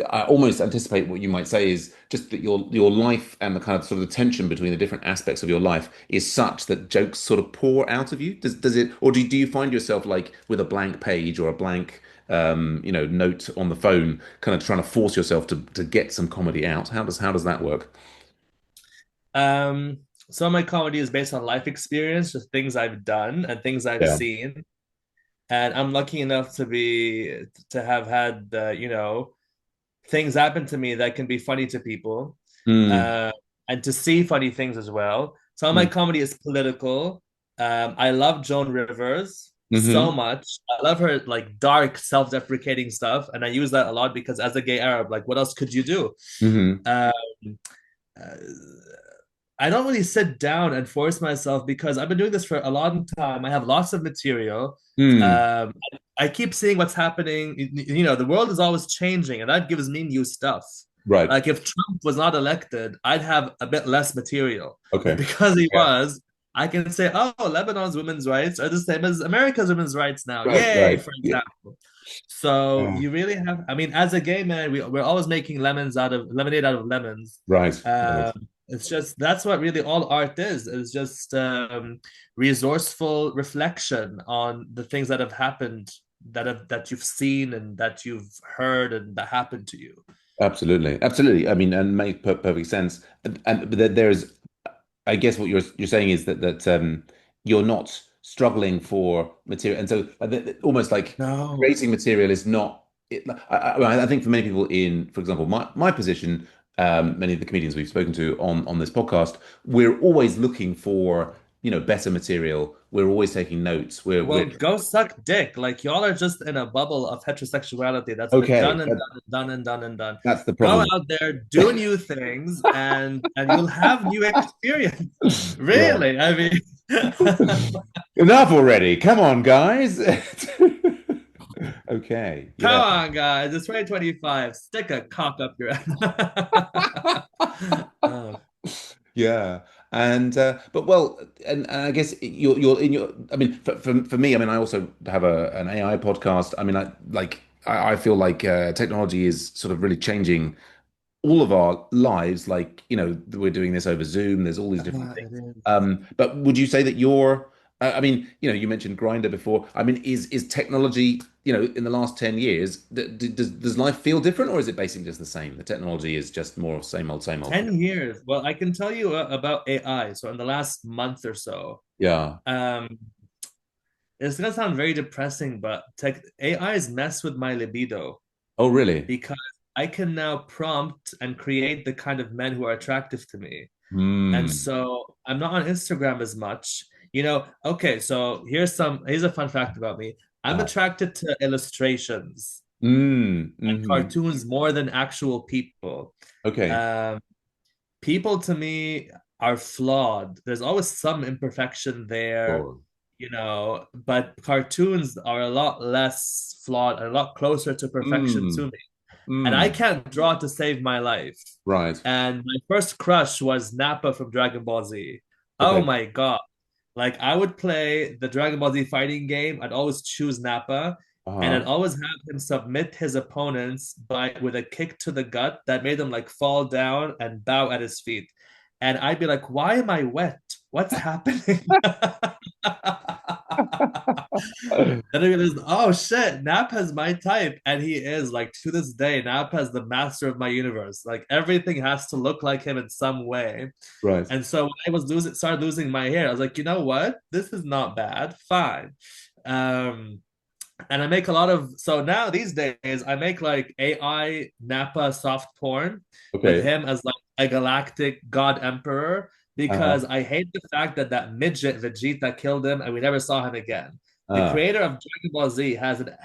I almost anticipate what you might say is just that your life and the kind of sort of the tension between the different aspects of your life is such that jokes sort of pour out of you. Does it, or do you find yourself like with a blank page or a blank note on the phone, kind of trying to force yourself to get some comedy out? How does that work? Some of my comedy is based on life experience, just things I've done and things I've Yeah. seen. And I'm lucky enough to have had things happen to me that can be funny to people, Mm, uh, and to see funny things as well. Some of my mm, comedy is political. I love Joan Rivers so hmm much. I love her like dark, self-deprecating stuff, and I use that a lot because as a gay Arab, like what else could you do? hmm Um, uh, I don't really sit down and force myself because I've been doing this for a long time. I have lots of material. mm, Um, I keep seeing what's happening. The world is always changing, and that gives me new stuff. right. Like if Trump was not elected, I'd have a bit less material. But Okay. because he Yeah. was, I can say, oh, Lebanon's women's rights are the same as America's women's rights now. Right. Yay, Right. for Yeah. example. So Yeah. you really have, I mean, as a gay man, we're always making lemonade out of lemons. Right. Uh, Right. it's just that's what really all art is just resourceful reflection on the things that have happened, that you've seen and that you've heard and that happened to you. Absolutely. Absolutely. I mean, and make perfect sense. And but there's, I guess what you're saying is that you're not struggling for material, and so almost like No. creating material is not. I think for many people in, for example, my position, many of the comedians we've spoken to on this podcast, we're always looking for better material. We're always taking notes. We're Well, go suck dick. Like y'all are just in a bubble of heterosexuality that's been okay. done and done and done and done and done. That's the Go problem. out there, do new things, and you'll have new experience. Right. Really, I mean, Enough already. Come on, guys. Okay. come Yeah. on, guys. It's 2025. Stick a cock up your ass. Oh, Yeah. And but well, and I guess you're in your. I mean, for me, I mean, I also have an AI podcast. I mean, I feel like technology is sort of really changing all of our lives. Like, we're doing this over Zoom. There's all these different it things. is. But would you say that you're? I mean, you mentioned Grinder before. I mean, is technology, in the last 10 years, does life feel different, or is it basically just the same? The technology is just more same old, same old. 10 years. Well, I can tell you about AI. So in the last month or so, Yeah. um, it's gonna sound very depressing, but tech AI has messed with my libido Oh, really? because I can now prompt and create the kind of men who are attractive to me. And Hmm. so I'm not on Instagram as much. Okay, so here's a fun fact about me. I'm Uh, attracted to illustrations and hmm cartoons more than actual people. Okay. Um, People to me are flawed. There's always some imperfection there, Sure. but cartoons are a lot less flawed and a lot closer to perfection to Mm. me. And I Mm. can't draw to save my life. Right. And my first crush was Nappa from Dragon Ball Z. Oh Okay. my God. Like I would play the Dragon Ball Z fighting game. I'd always choose Nappa. And I'd Uh-huh. always have him submit his opponents by with a kick to the gut that made them like fall down and bow at his feet. And I'd be like, why am I wet? What's happening? And then there's, oh shit, Nap has my type. And he is like to this day, Nap has the master of my universe. Like everything has to look like him in some way. Right. And so when I was started losing my hair, I was like, you know what? This is not bad. Fine. Um, and I make a lot of so now these days I make like AI Nappa soft porn with Okay. him as like a galactic god emperor Uh-huh. because I hate the fact that that midget Vegeta killed him and we never saw him again. The Uh, creator of Dragon Ball Z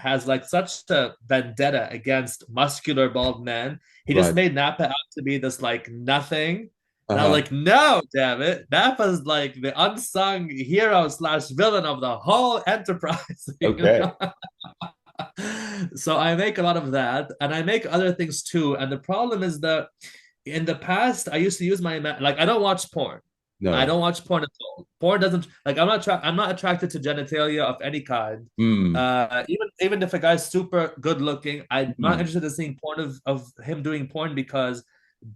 has like such a vendetta against muscular bald men. He just right. made Nappa out to be this like nothing. And I was Uh-huh. like, no, damn it. Nappa's like the unsung hero slash villain of the whole enterprise. You Okay. know? So I make a lot of that and I make other things too. And the problem is that in the past, I used to use like I don't watch porn. I No. don't watch porn at all. Porn doesn't like I'm not attracted to genitalia of any kind. Mm. Even if a guy's super good looking, I'm not Mm. interested in seeing porn of him doing porn because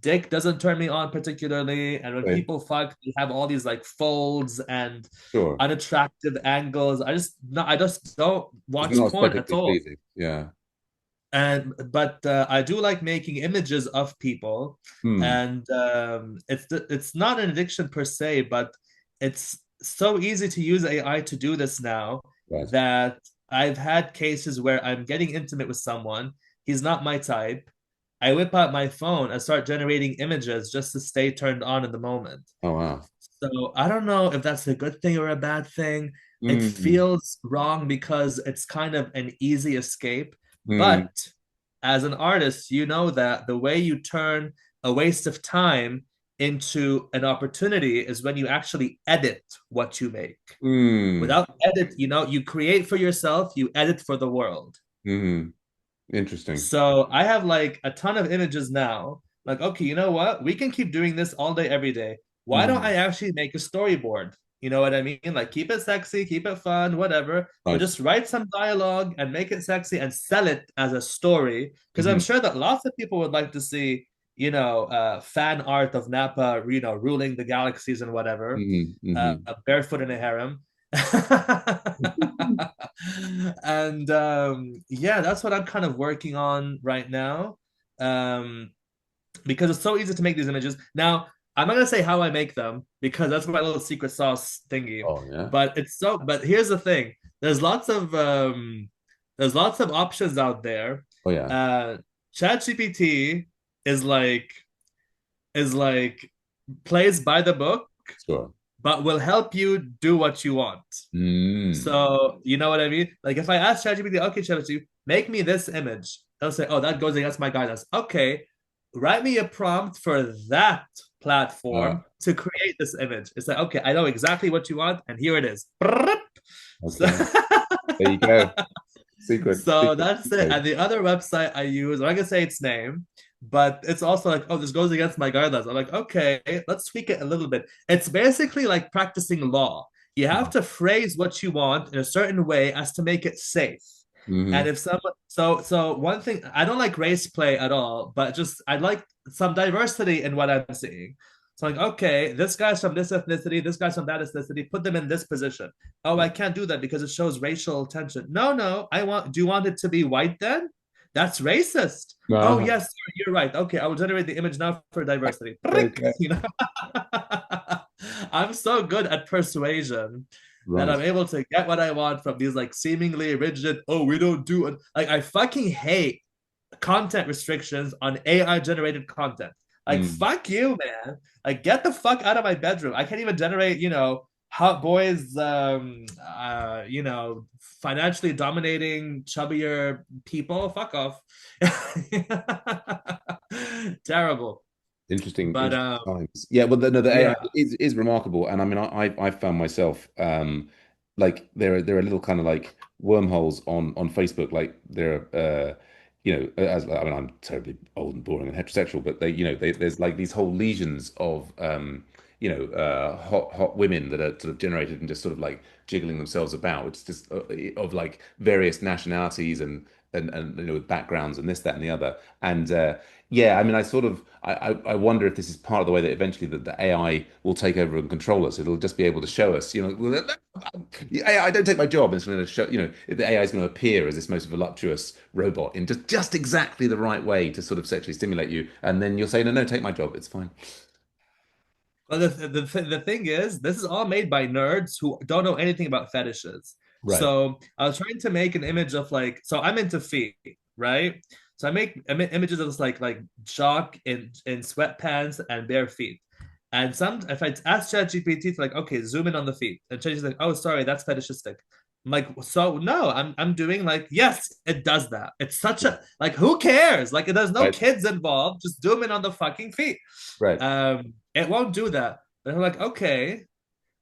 dick doesn't turn me on particularly. And when Okay. people fuck, they have all these like folds and Sure. unattractive angles. I just don't It's watch not porn at aesthetically all. pleasing. Yeah. And but I do like making images of people, Mm. and it's not an addiction per se, but it's so easy to use AI to do this now Right. that I've had cases where I'm getting intimate with someone, he's not my type. I whip out my phone and start generating images just to stay turned on in the moment. Oh, wow. So I don't know if that's a good thing or a bad thing. It Mm. feels wrong because it's kind of an easy escape. Mm. But as an artist, you know that the way you turn a waste of time into an opportunity is when you actually edit what you make. Mm. Without edit, you create for yourself, you edit for the world. Mm. Interesting. So I have like a ton of images now. Like, okay, you know what? We can keep doing this all day, every day. Why don't Mm. I actually make a storyboard? You know what I mean? Like, keep it sexy, keep it fun, whatever, but Nice. just write some dialogue and make it sexy and sell it as a story. Because I'm Hmm. sure that lots of people would like to see, fan art of Nappa, ruling the galaxies and whatever, Hmm. Hmm. barefoot in a harem. And yeah, that's what I'm kind of working on right now. Um, because it's so easy to make these images. Now, I'm not gonna say how I make them because that's my little secret sauce thingy. Oh, yeah. But here's the thing. There's lots of options out there. Oh, yeah. Uh ChatGPT is like is like plays by the book, Sure. but will help you do what you want. Mm. So you know what I mean? Like if I ask ChatGPT, okay, ChatGPT, make me this image, they'll say, oh, that goes against my guidance. Okay, write me a prompt for that Uh, platform to create this image. It's like, okay, I know exactly what you want, and here it is. So, okay. There you go. Secret, so secret that's it. code. And the other website I use, I'm not gonna say its name, but it's also like, oh, this goes against my guidelines. I'm like, okay, let's tweak it a little bit. It's basically like practicing law. You have to phrase what you want in a certain way as to make it safe. And Mm-hmm. if someone, so one thing, I don't like race play at all, but just I like some diversity in what I'm seeing. So like, okay, this guy's from this ethnicity, this guy's from that ethnicity, put them in this position. Oh, I can't do that because it shows racial tension. No, no, do you want it to be white then? That's racist. Oh, Uh-huh. yes, you're right. Okay, I will generate the image now for diversity. Okay. You know, I'm so good at persuasion that Right. I'm able to get what I want from these like seemingly rigid, oh, we don't do it. Like, I fucking hate content restrictions on AI generated content. Like, Mm. fuck you, man. Like, get the fuck out of my bedroom. I can't even generate, hot boys, financially dominating, chubbier people. Fuck off. Terrible. Interesting, But interesting times. Yeah, well, the AI yeah. is remarkable, and I mean, I found myself like there are little kind of like wormholes on Facebook. Like there are as I mean, I'm terribly old and boring and heterosexual, but there's like these whole legions of hot women that are sort of generated and just sort of like jiggling themselves about. It's just of like various nationalities and with backgrounds and this, that, and the other. And yeah, I mean, I wonder if this is part of the way that eventually the AI will take over and control us. It'll just be able to show us, well, AI, don't take my job. And it's going to show, the AI is going to appear as this most voluptuous robot in just exactly the right way to sort of sexually stimulate you. And then you'll say, no, no, take my job. It's fine. Well, the thing is, this is all made by nerds who don't know anything about fetishes. Right. So I was trying to make an image of like, so I'm into feet, right? So I make images of this like jock in sweatpants and bare feet. And some if I ask ChatGPT to like, okay, zoom in on the feet, and ChatGPT's like, oh, sorry, that's fetishistic. I'm like, so no, I'm doing like, yes, it does that. It's such a like, who cares? Like, there's no Right. kids involved. Just zoom in on the fucking feet. Right. It won't do that. But I'm like, okay,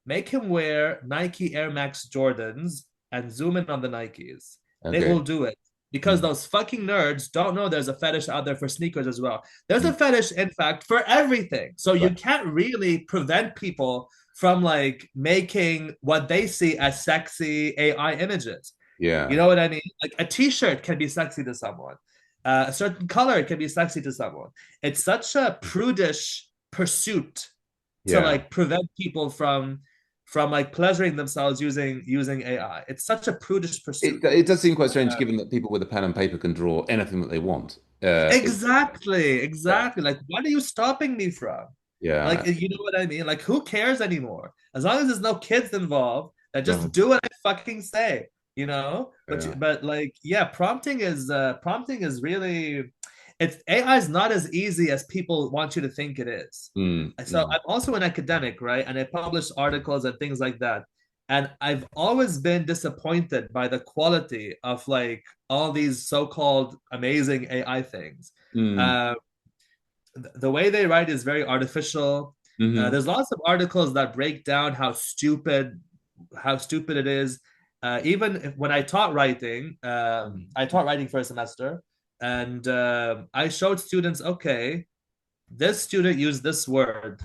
make him wear Nike Air Max Jordans and zoom in on the Nikes. It Okay. will do it. Because Mm. those fucking nerds don't know there's a fetish out there for sneakers as well. There's a Mm. fetish, in fact, for everything. So you Right. can't really prevent people from like making what they see as sexy AI images. You Yeah. know what I mean? Like a t-shirt can be sexy to someone. A certain color can be sexy to someone. It's such a prudish pursuit to Yeah. like prevent people from like pleasuring themselves using AI. It's such a prudish pursuit. It does seem quite strange, Uh, given that people with a pen and paper can draw anything that they want. exactly, Yeah, exactly. Like, what are you stopping me from? Like, yeah, you know what I mean? Like, who cares anymore? As long as there's no kids involved, that just God, do what I fucking say, you know? yeah. But like, yeah, prompting is really it's AI is not as easy as people want you to think it is. Mm, So mm, I'm also an academic, right? And I publish articles and things like that. And I've always been disappointed by the quality of like all these so-called amazing AI things. mm, Uh, the way they write is very artificial. hmm. There's lots of articles that break down how stupid it is. Even when I taught writing for a semester, and I showed students, okay, this student used this word.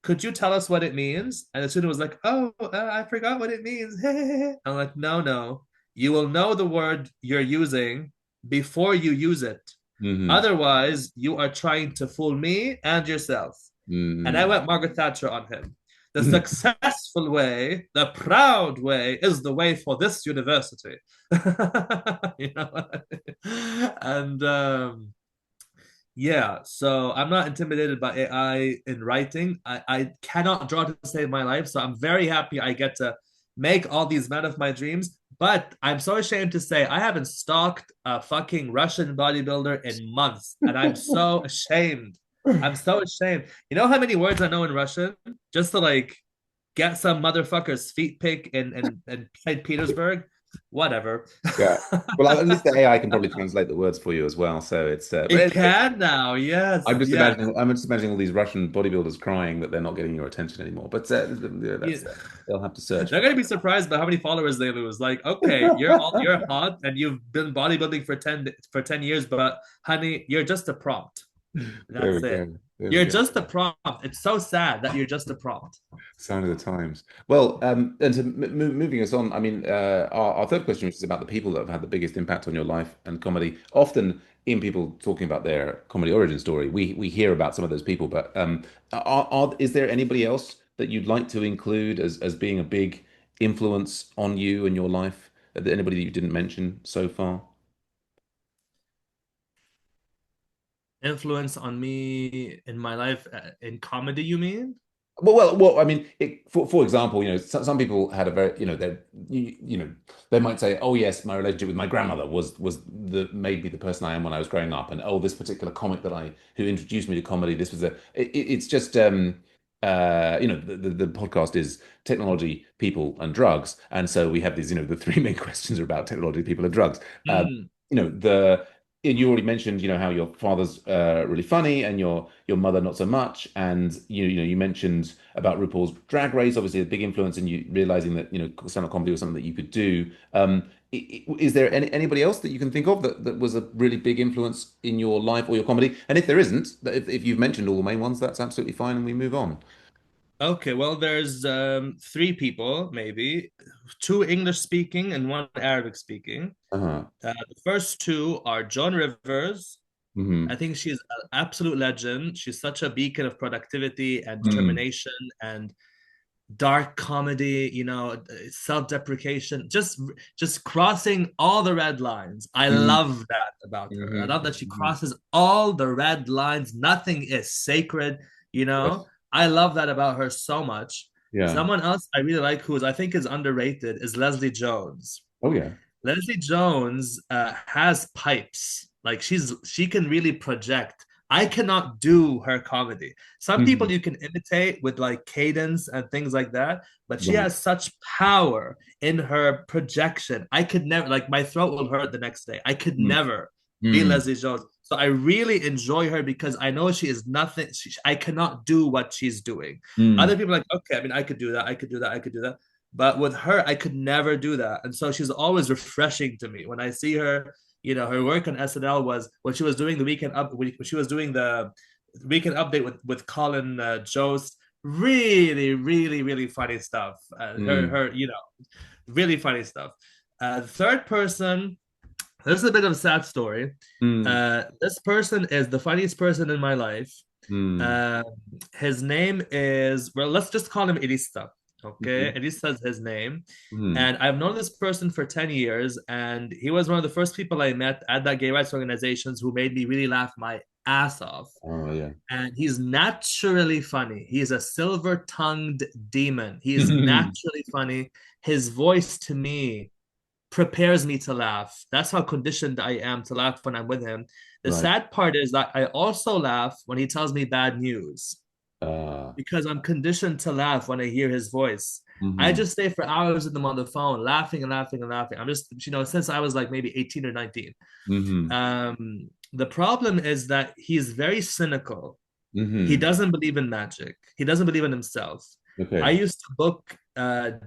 Could you tell us what it means? And the student was like, oh, I forgot what it means. I'm like, no, no. You will know the word you're using before you use it. Hmm. Otherwise, you are trying to fool me and yourself. And I Hmm. went Margaret Thatcher on him. The successful way, the proud way, is the way for this university. You know, and yeah, so I'm not intimidated by AI in writing. I cannot draw to save my life, so I'm very happy I get to make all these men of my dreams. But I'm so ashamed to say I haven't stalked a fucking Russian bodybuilder in months, and I'm so ashamed. I'm so ashamed. You know how many words I know in Russian just to like get some motherfucker's feet pic in St. Petersburg? Whatever. Yeah. Well, at least the AI can probably translate the words for you as well. So It can now. Yes. Yeah. I'm just imagining all these Russian bodybuilders crying that they're not getting your attention anymore. But yeah, Yeah. they'll have to search They're for gonna be surprised by how many followers they lose. Like, okay, you're that. hot and you've been bodybuilding for 10 years, but honey, you're just a prompt. There we That's it. go. There we You're go. just a prompt. It's so sad that you're just a prompt. Sign of the times. Well, and to moving us on, I mean, our third question, which is about the people that have had the biggest impact on your life and comedy. Often, in people talking about their comedy origin story, we hear about some of those people. But is there anybody else that you'd like to include as being a big influence on you and your life? Anybody that you didn't mention so far? Influence on me in my life in comedy, you mean? Well, I mean, for example, some people had a very, they might say, "Oh yes, my relationship with my grandmother was the made me the person I am when I was growing up," and oh, this particular comic who introduced me to comedy, this was it's just the podcast is technology, people, and drugs, and so we have these, the three main questions are about technology, people, and drugs. Um, Mm, you know, the and you already mentioned, how your father's really funny and your mother not so much. And you mentioned about RuPaul's Drag Race, obviously a big influence in you realizing that, stand-up comedy was something that you could do. Is there anybody else that you can think of that was a really big influence in your life or your comedy? And if there isn't, if you've mentioned all the main ones, that's absolutely fine, and we move on. okay, well, there's three people maybe two English speaking and one Arabic speaking. Uh-huh. The first two are Joan Rivers. I Hmm. think she's an absolute legend. She's such a beacon of productivity and Mm. determination and dark comedy, self-deprecation, just crossing all the red lines. I Mm. love that about her. I love that she Hmm. crosses all the red lines. Nothing is sacred, you know. Yes. I love that about her so much. Yeah. Someone else I really like who is I think is underrated is Leslie Jones. Oh yeah. Leslie Jones has pipes. Like she can really project. I cannot do her comedy. Some Hmm. people you can imitate with like cadence and things like that, but she Right. has such power in her projection. I could never, like, my throat will hurt the next day. I could Mm. never be Mm. Leslie Jones. So I really enjoy her because I know she is nothing. I cannot do what she's doing. Other Mm. people are like, okay, I mean, I could do that. I could do that. I could do that. But with her, I could never do that. And so she's always refreshing to me. When I see her, her work on SNL was when she was doing the weekend up when she was doing the weekend update with Colin Jost. Really, really, really funny stuff. Mm. Really funny stuff. The third person, this is a bit of a sad story. Mm. This person is the funniest person in my life. Mm. Uh, his name is, well, let's just call him Elista. Okay. Mhm. Elista is his name. Mm. And I've known this person for 10 years. And he was one of the first people I met at that gay rights organizations who made me really laugh my ass off. Oh yeah. And he's naturally funny. He's a silver tongued demon. He is naturally funny. His voice to me prepares me to laugh. That's how conditioned I am to laugh when I'm with him. The Right. sad part is that I also laugh when he tells me bad news Uh, because I'm conditioned to laugh when I hear his voice. I mhm. just stay for hours with them on the phone, laughing and laughing and laughing. I'm just, since I was like maybe 18 or 19. Mhm. The problem is that he's very cynical. He Mhm. doesn't believe in magic. He doesn't believe in himself. I Okay. used to book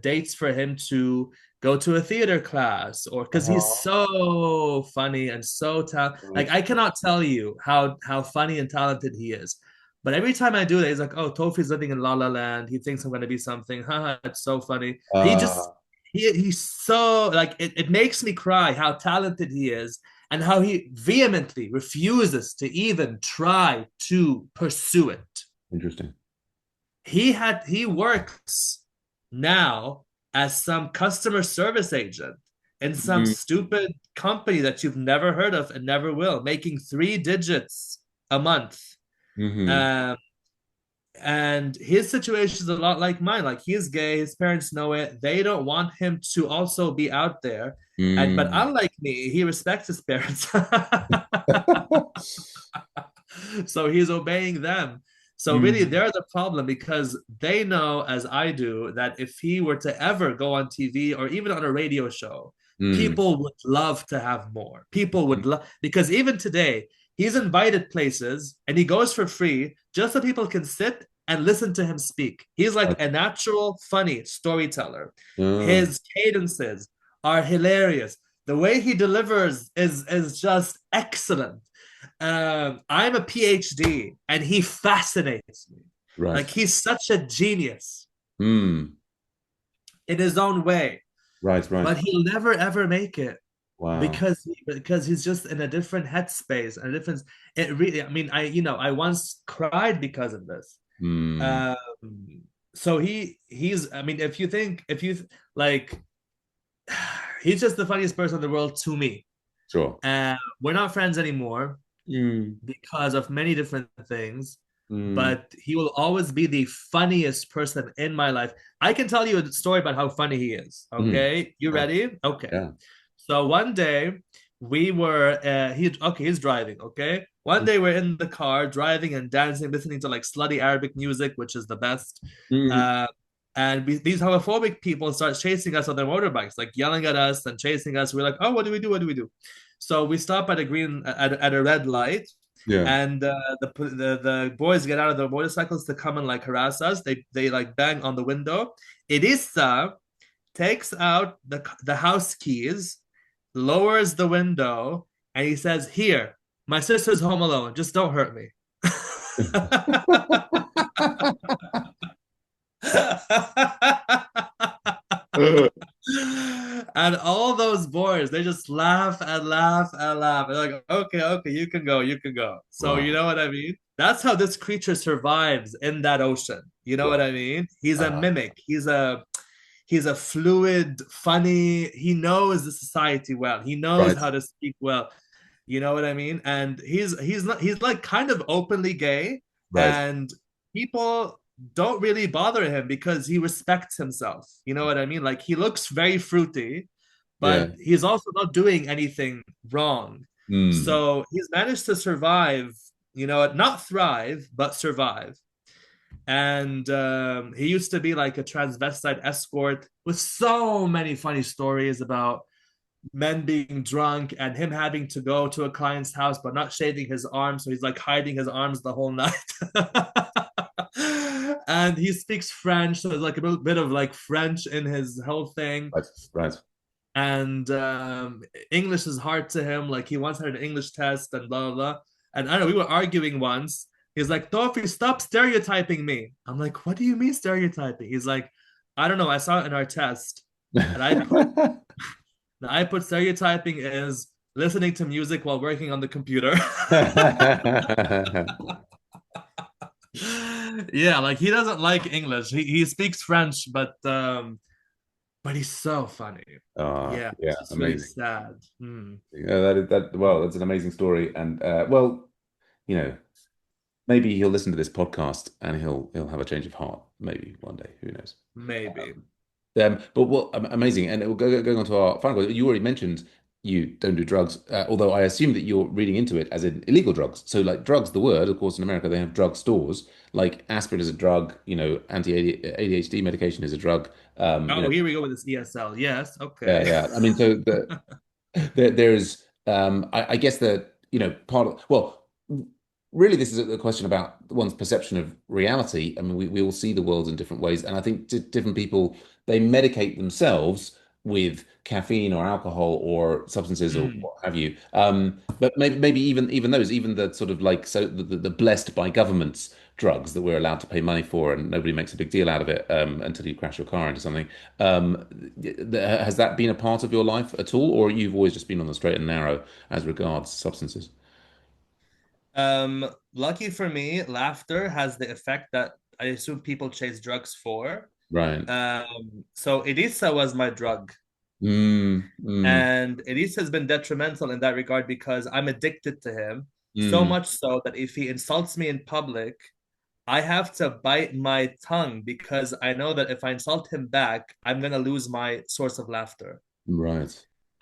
dates for him to go to a theater class or because he's Uh-huh. so funny and so like Right. I cannot tell you how funny and talented he is. But every time I do that, he's like, "Oh, Tofy's living in La La Land. He thinks I'm going to be something. Haha, it's so funny." Uh, He's so like it makes me cry how talented he is and how he vehemently refuses to even try to pursue it. Interesting. He works now as some customer service agent in some Mm. stupid company that you've never heard of and never will, making 3 digits a month. Mhm. Um, and his situation is a lot like mine. Like he's gay, his parents know it. They don't want him to also be out there. And but Mm. unlike me, he respects his parents. So he's obeying them. So really, Mm. they're the problem because they know, as I do, that if he were to ever go on TV or even on a radio show, Mm. people would love to have more. People would love because even today, he's invited places and he goes for free just so people can sit and listen to him speak. He's like Right. a natural, funny storyteller. Uh, His cadences are hilarious. The way he delivers is just excellent. I'm a PhD and he fascinates me. Like right. he's such a genius Mm. in his own way, Right. Right. but he'll never ever make it Wow. because he's just in a different headspace and a different. It really, I mean, I once cried because of this. Mm. Um, so he's, I mean, if you like, he's just the funniest person in the world to me. Sure. We're not friends anymore Mm. because of many different things, Mm. but he will always be the funniest person in my life. I can tell you a story about how funny he is. Mm. Okay, you Sure. ready? Okay. Yeah. So one day we were he's driving, okay? One day we're in the car driving and dancing, listening to like slutty Arabic music, which is the best. Mm. Uh, and these homophobic people start chasing us on their motorbikes, like yelling at us and chasing us. We're like, oh, what do we do? What do we do? So we stop at a red light, Yeah. and the boys get out of their motorcycles to come and like harass us. They like bang on the window. Elisa takes out the house keys, lowers the window, and he says, "Here, my sister's home alone. Just don't hurt me." And all those boys, they just laugh and laugh and laugh. They're like, okay, okay, you can go, you can go. So you Wow. know what I mean? That's how this creature survives in that ocean. You know what Wow. I mean? He's a Uh, mimic. He's a fluid, funny. He knows the society well. He knows right. how to speak well. You know what I mean? And he's not he's like kind of openly gay, Right. and people don't really bother him because he respects himself. You know what I mean? Like he looks very fruity, Yeah. but he's also not doing anything wrong. Mm. So he's managed to survive, not thrive, but survive. And he used to be like a transvestite escort with so many funny stories about men being drunk and him having to go to a client's house but not shaving his arms, so he's like hiding his arms the whole night. And he speaks French, so there's like a little bit of like French in his whole thing. Right. Right. And English is hard to him, like he once had an English test and blah blah blah. And I don't know, we were arguing once. He's like, Tofy, stop stereotyping me. I'm like, what do you mean stereotyping? He's like, I don't know, I saw it in our test. And I put stereotyping is listening to music while working on the computer. Yeah, like he doesn't like English. He speaks French, but he's so funny. Yeah, Yeah, it's just really amazing. sad. Hmm. Yeah, well, that's an amazing story. And well, you know, maybe he'll listen to this podcast and he'll have a change of heart, maybe one day. Who knows? Maybe. But what amazing, and going on to our final question, you already mentioned you don't do drugs, although I assume that you're reading into it as in illegal drugs. So, like drugs, the word, of course, in America they have drug stores. Like aspirin is a drug, anti-ADHD medication is a drug. Oh, here we go with this ESL. Yes. Yeah, Okay. yeah. I mean, so there's I guess that part of well really this is a question about one's perception of reality. I mean we all see the world in different ways, and I think different people they medicate themselves with caffeine or alcohol or substances or Mm, what have you, but maybe even those, even the sort of like so the blessed by governments drugs that we're allowed to pay money for and nobody makes a big deal out of it until you crash your car into something. Has that been a part of your life at all, or you've always just been on the straight and narrow as regards substances? lucky for me, laughter has the effect that I assume people chase drugs for. Right. So Elisa was my drug. Mm, mm, And Elise has been detrimental in that regard because I'm addicted to him. So mm. much so that if he insults me in public, I have to bite my tongue because I know that if I insult him back, I'm going to lose my source of laughter. Right.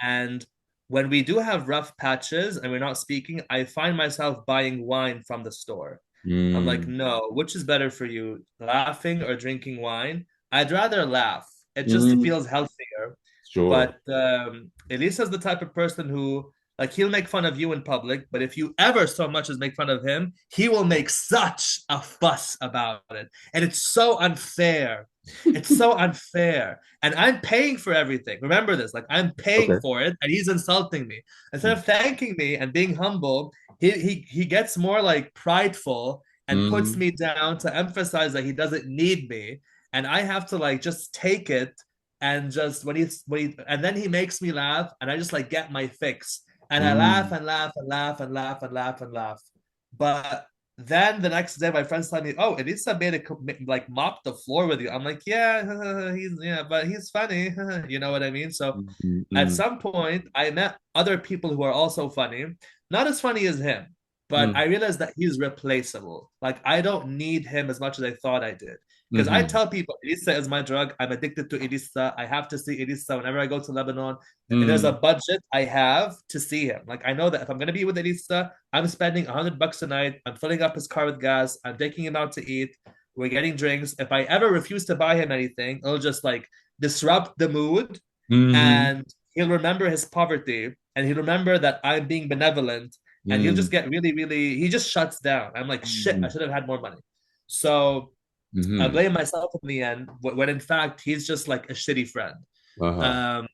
And when we do have rough patches and we're not speaking, I find myself buying wine from the store. I'm like, Mm, no, which is better for you, laughing or drinking wine? I'd rather laugh. It just mm. feels healthier. Sure. But Elisa's the type of person who, like, he'll make fun of you in public, but if you ever so much as make fun of him, he will make such a fuss about it. And it's so unfair. It's so unfair. And I'm paying for everything. Remember this, like, I'm paying Okay. for it, and he's insulting me. Instead of thanking me and being humble, he gets more like prideful and puts Mm, me down to emphasize that he doesn't need me. And I have to like just take it and just and then he makes me laugh and I just like get my fix and I laugh mm, and laugh and laugh and laugh and laugh and laugh. But then the next day my friends tell me, oh, Elisa made a like mop the floor with you. I'm like, yeah, but he's funny. You know what I mean? So mm, at mm, some point I met other people who are also funny, not as funny as him, but I mm, realized that he's replaceable. Like I don't need him as much as I thought I did. Because I mhm, tell people, Elisa is my drug. I'm addicted to Elisa. I have to see Elisa whenever I go to Lebanon. There's a mm, budget I have to see him. Like I know that if I'm gonna be with Elisa, I'm spending $100 a night. I'm filling up his car with gas. I'm taking him out to eat. We're getting drinks. If I ever refuse to buy him anything, it'll just like disrupt the mood, mhm, and he'll remember his poverty, and he'll remember that I'm being benevolent, and he'll just mm, get really, really. He just shuts down. I'm like, shit, I mm, should have had more money. So I mhm. blame myself in the end when in fact he's just like a shitty friend. Uh-huh. Um,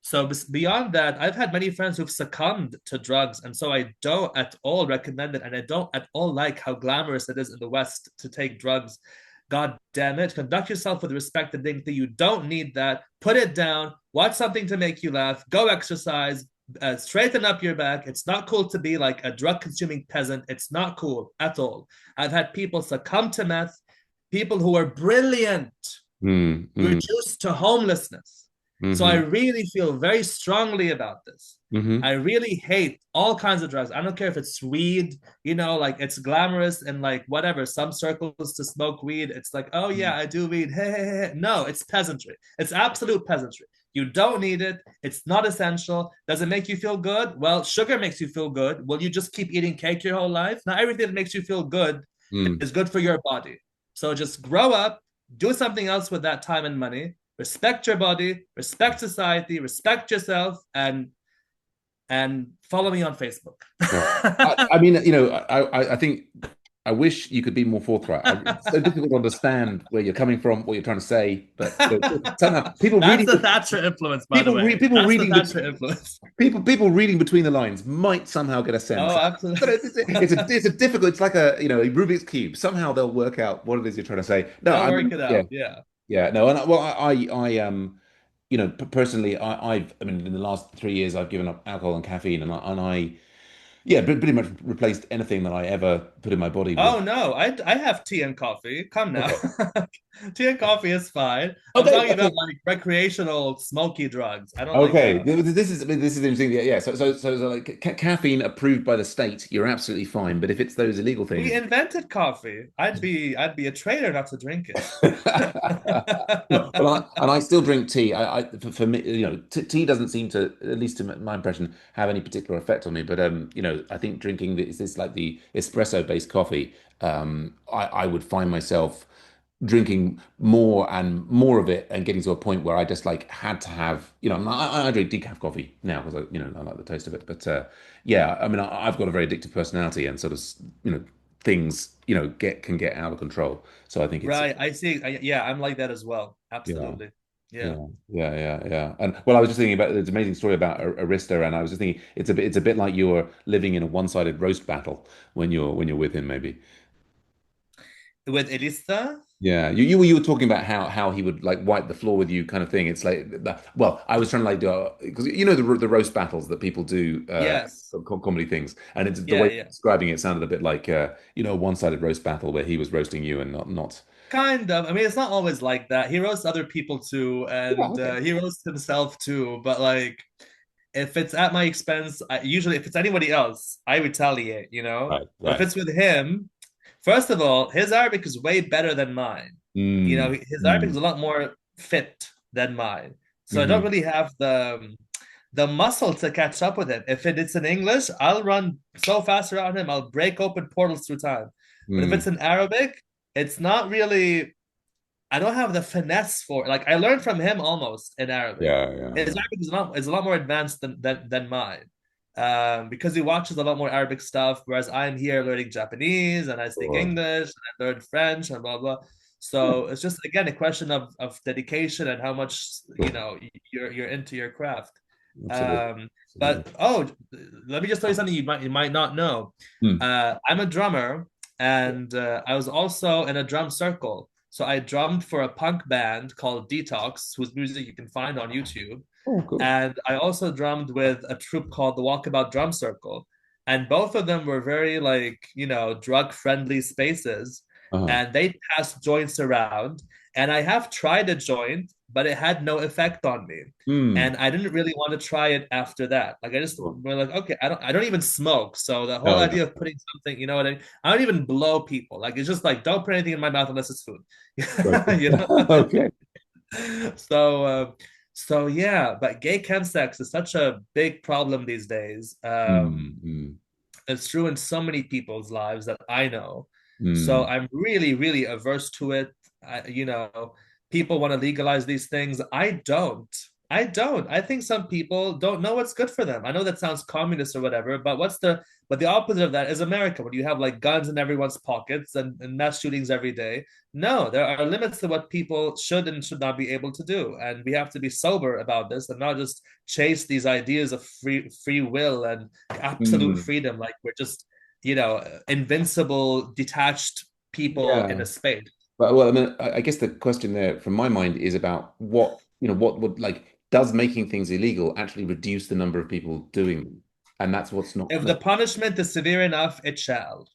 so beyond that, I've had many friends who've succumbed to drugs, and so I don't at all recommend it, and I don't at all like how glamorous it is in the West to take drugs. God damn it. Conduct yourself with respect and dignity. You don't need that. Put it down. Watch something to make you laugh. Go exercise. Straighten up your back. It's not cool to be like a drug consuming peasant. It's not cool at all. I've had people succumb to meth, people who are brilliant, Mm, mm, reduced to homelessness. So I hmm really feel very strongly about this. hmm I really hate all kinds of drugs. I don't care if it's weed, like it's glamorous and like whatever, some circles to smoke weed. It's like, oh yeah, I do weed. Hey, hey, hey. No, it's peasantry. It's absolute peasantry. You don't need it. It's not essential. Does it make you feel good? Well, sugar makes you feel good. Will you just keep eating cake your whole life? Not everything that makes you feel good mm. is good for your body. So just grow up, do something else with that time and money. Respect your body, respect society, respect yourself, and follow me on Facebook. Yeah. I mean, I think I wish you could be more forthright. It's so difficult to understand where you're coming from, what you're trying to say, but somehow That's the Thatcher influence, by the way. people That's the reading Thatcher influence. people reading between the lines might somehow get a sense. Oh, But absolutely. it's a difficult. It's like a Rubik's cube. Somehow they'll work out what it is you're trying to say. No, They'll I work mean, it yeah, out. Yeah. yeah, no, and well, personally, I mean, in the last 3 years, I've given up alcohol and caffeine, yeah, pretty much replaced anything that I ever put in my body with. Oh no, I have tea and coffee. Come now. Okay, Tea and coffee is fine. I'm okay, talking about okay, like recreational smoky drugs. I don't like okay. This is interesting. Yeah, yeah. So like caffeine approved by the state, you're absolutely fine. But if it's those illegal we things, invented coffee. I'd be a traitor not to drink it. no, and I still drink tea. For me, tea doesn't seem to, at least to my impression, have any particular effect on me. But I think drinking this like the espresso based coffee, I would find myself drinking more and more of it and getting to a point where I just like had to have, I drink decaf coffee now because I like the taste of it. But yeah, I mean, I've got a very addictive personality and sort of, things, can get out of control. So I think it's, Right. I see. Yeah, I'm like that as well. yeah. Absolutely. Yeah. Yeah, yeah, yeah, yeah. And well, I was just thinking about this amazing story about Arista, and I was just thinking it's a bit like you're living in a one-sided roast battle when you're with him, maybe. With Elisa? Yeah, you were talking about how he would like wipe the floor with you, kind of thing. It's like well, I was trying to like do because the roast battles that people do, Yes. comedy things, and it's the Yeah, way yeah. describing it sounded a bit like a one-sided roast battle where he was roasting you and not. Kind of. I mean, it's not always like that. He roasts other people too, Yeah, and okay. he roasts himself too. But like, if it's at my expense, usually if it's anybody else, I retaliate. Right, But if right. it's with him, first of all, his Arabic is way better than mine. Mm, His Arabic is mm, a lot more fit than mine, so I don't hmm really have the muscle to catch up with him. If it's in English, I'll run so fast around him, I'll break open portals through time. But if mm. it's in Arabic, it's not really. I don't have the finesse for it. Like I learned from him almost in Arabic. Yeah, yeah, His yeah. Arabic is a lot more advanced than mine. Because he watches a lot more Arabic stuff, whereas I'm here learning Japanese and I speak Sure. English and I learn French and blah blah. Yeah, So it's just again a question of dedication and how much sure. you're into your craft. Absolutely. Um, Absolutely. but let me just tell you something you might not know. Mm. I'm a drummer, and I was also in a drum circle. So I drummed for a punk band called Detox, whose music you can find on YouTube. Oh, cool. And I also drummed with a troupe called the Walkabout Drum Circle. And both of them were very like, drug friendly spaces. Uh-huh. And they passed joints around. And I have tried a joint, but it had no effect on me. Mm. And I didn't really want to try it after that. Like I just Sure. were like, okay, I don't even smoke. So the whole Oh, yeah. idea of putting something, you know what I mean? I don't even blow people. Like it's just like don't put anything in my mouth unless it's food. Okay. you know? Okay. So so yeah, but gay chemsex is such a big problem these days. Mm, mm, It's true in so many people's lives that I know. So mm. I'm really, really averse to it. People want to legalize these things. I don't. I don't. I think some people don't know what's good for them. I know that sounds communist or whatever, but the opposite of that is America, where you have like guns in everyone's pockets and mass shootings every day. No, there are limits to what people should and should not be able to do. And we have to be sober about this and not just chase these ideas of free will and absolute Mm. freedom. Like we're just, invincible, detached people in Yeah. a space. But well, I mean, I guess the question there, from my mind, is about what, what would like does making things illegal actually reduce the number of people doing them? And that's what's not. If the punishment is severe enough, it shall.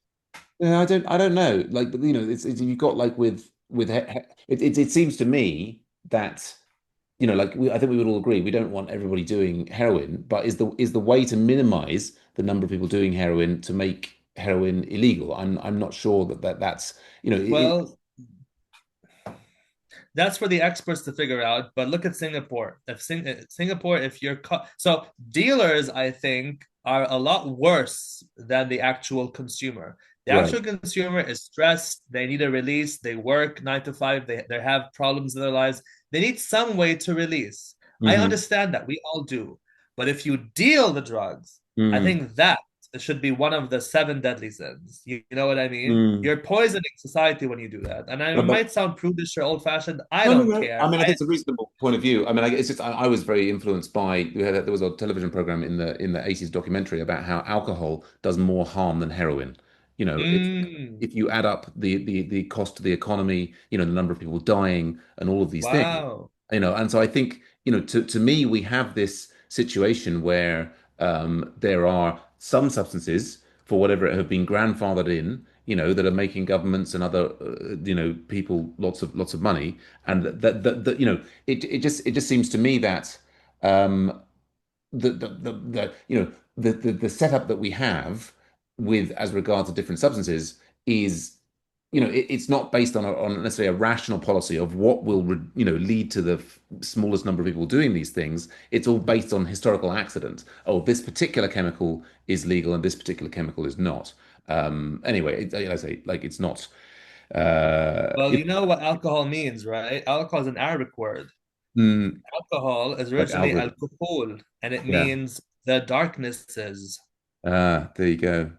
Yeah, I don't know. Like, but it's you've got like with it seems to me that like I think we would all agree we don't want everybody doing heroin, but is the way to minimize the number of people doing heroin to make heroin illegal? I'm not sure that's Well, that's for the experts to figure out. But look at Singapore. If Singapore, if you're so dealers, I think are a lot worse than the actual consumer. The right. actual consumer is stressed. They need a release. They work 9 to 5. They have problems in their lives. They need some way to release. I Hmm. understand that we all do. But if you deal the drugs, I Mm. think that should be one of the seven deadly sins. You know what I mean? Mm. You're poisoning society when you do that. And it But might sound prudish or old fashioned. I no, no, don't no. I care. mean, I think it's a reasonable point of view. I mean, it's just I was very influenced by there was a television program in the 80s documentary about how alcohol does more harm than heroin. It's Mm, if you add up the cost to the economy, the number of people dying and all of these things, wow. and so I think, to me, we have this situation where there are some substances, for whatever it have been grandfathered in, that are making governments and other, people lots of money, and that it just seems to me that um, the setup that we have with as regards to different substances is it's not based on necessarily a rational policy of what will lead to the smallest number of people doing these things. It's all based on historical accident. Oh, this particular chemical is legal and this particular chemical is not. Anyway, like I say, like it's not. Well, you know what alcohol means, right? Alcohol is an Arabic word. Mm, Alcohol is like originally algorithm. alcohol, and it Yeah. means the darknesses, There you go.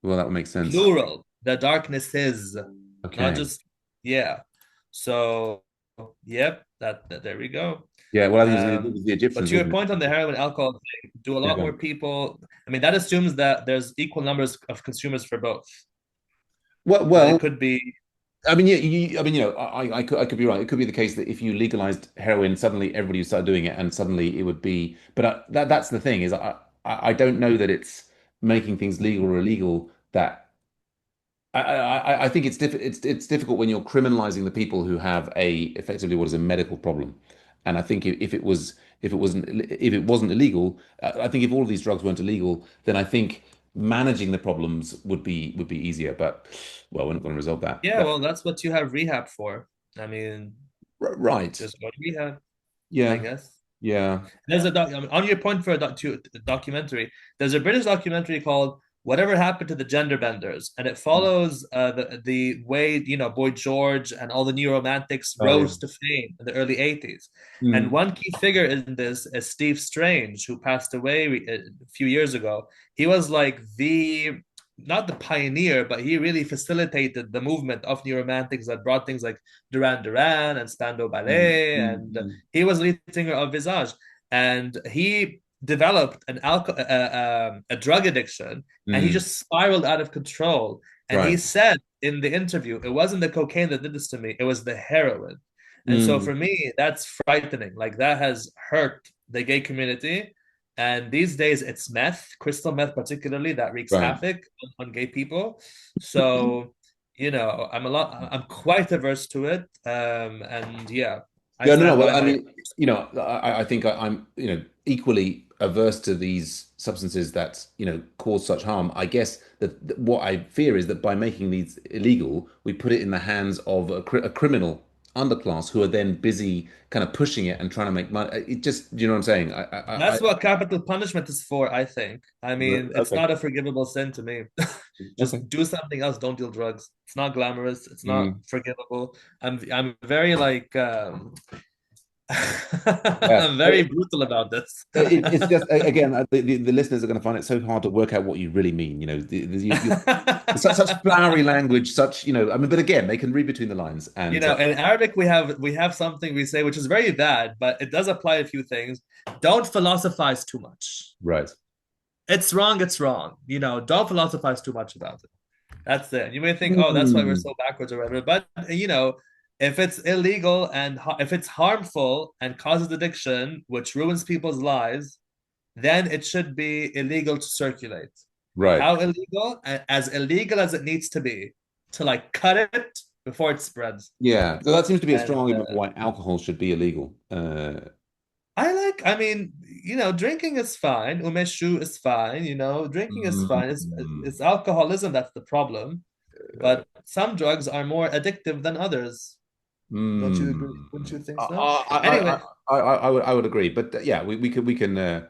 Well, that would make sense. plural. The darknesses, not Okay. just, yeah. So, yep, there we go. Yeah. Well, I think it was Um, the but Egyptians, to your wasn't it? point on the heroin alcohol thing, do a Yeah. lot Go more on. people? I mean, that assumes that there's equal numbers of consumers for both, Well, but it well, could be. I mean, yeah, I mean, I could be right. It could be the case that if you legalized heroin, suddenly everybody would start doing it, and suddenly it would be. But that's the thing is, I don't know that it's making things legal or illegal that I think it's difficult when you're criminalizing the people who have a effectively what is a medical problem. And I think if it wasn't illegal, I think if all of these drugs weren't illegal, then I think managing the problems would be easier. But well, we're not going to resolve that. Yeah, But well, that's what you have rehab for. I mean, right, just go to rehab, I yeah, guess. yeah. There's I mean, on your point for a documentary. There's a British documentary called "Whatever Happened to the Gender Benders," and it follows the way Boy George and all the new romantics Oh yeah. rose to fame in the early '80s. And Mm, one key figure in this is Steve Strange, who passed away a few years ago. He was like the not the pioneer, but he really facilitated the movement of new romantics that brought things like Duran Duran and Spandau mm, Ballet, mm, and mm, he was lead singer of Visage, and he developed a drug addiction, and he mm. just spiraled out of control. And he Right. said in the interview, it wasn't the cocaine that did this to me; it was the heroin. And so Mm, for me, that's frightening. Like that has hurt the gay community. And these days, it's meth, crystal meth, particularly, that wreaks right. havoc on gay people. So, I'm quite averse to it. And yeah, I Yeah, no, no. stand Well, by I my. mean, I think I'm, equally averse to these substances that, cause such harm. I guess that what I fear is that by making these illegal, we put it in the hands of a criminal underclass who are then busy kind of pushing it and trying to make money. It just, do you know what I'm saying? That's what capital punishment is for, I think. I mean, it's Okay. not a forgivable sin to me. Okay. Just do something else. Don't deal drugs. It's not glamorous. It's not Mm. forgivable. I'm very like Yeah. I'm very brutal about this. It's just again, the listeners are going to find it so hard to work out what you really mean. Such flowery language, such I mean, but again, they can read between the lines, You and know, in Arabic we have something we say which is very bad, but it does apply a few things. Don't philosophize too much. right. It's wrong, it's wrong. Don't philosophize too much about it. That's it. You may think, oh, that's why we're Hmm. so backwards or whatever. But if it's illegal and if it's harmful and causes addiction, which ruins people's lives, then it should be illegal to circulate. Right. How illegal? As illegal as it needs to be to like cut it before it spreads. Yeah. So that seems to be a strong And argument for why alcohol should be illegal. I mean, drinking is fine. Umeshu is fine. Drinking is fine. Mm, It's alcoholism that's the problem. But some drugs are more addictive than others. Don't you agree? mm. Wouldn't you think I, so? Anyway, I would agree, but yeah, we can.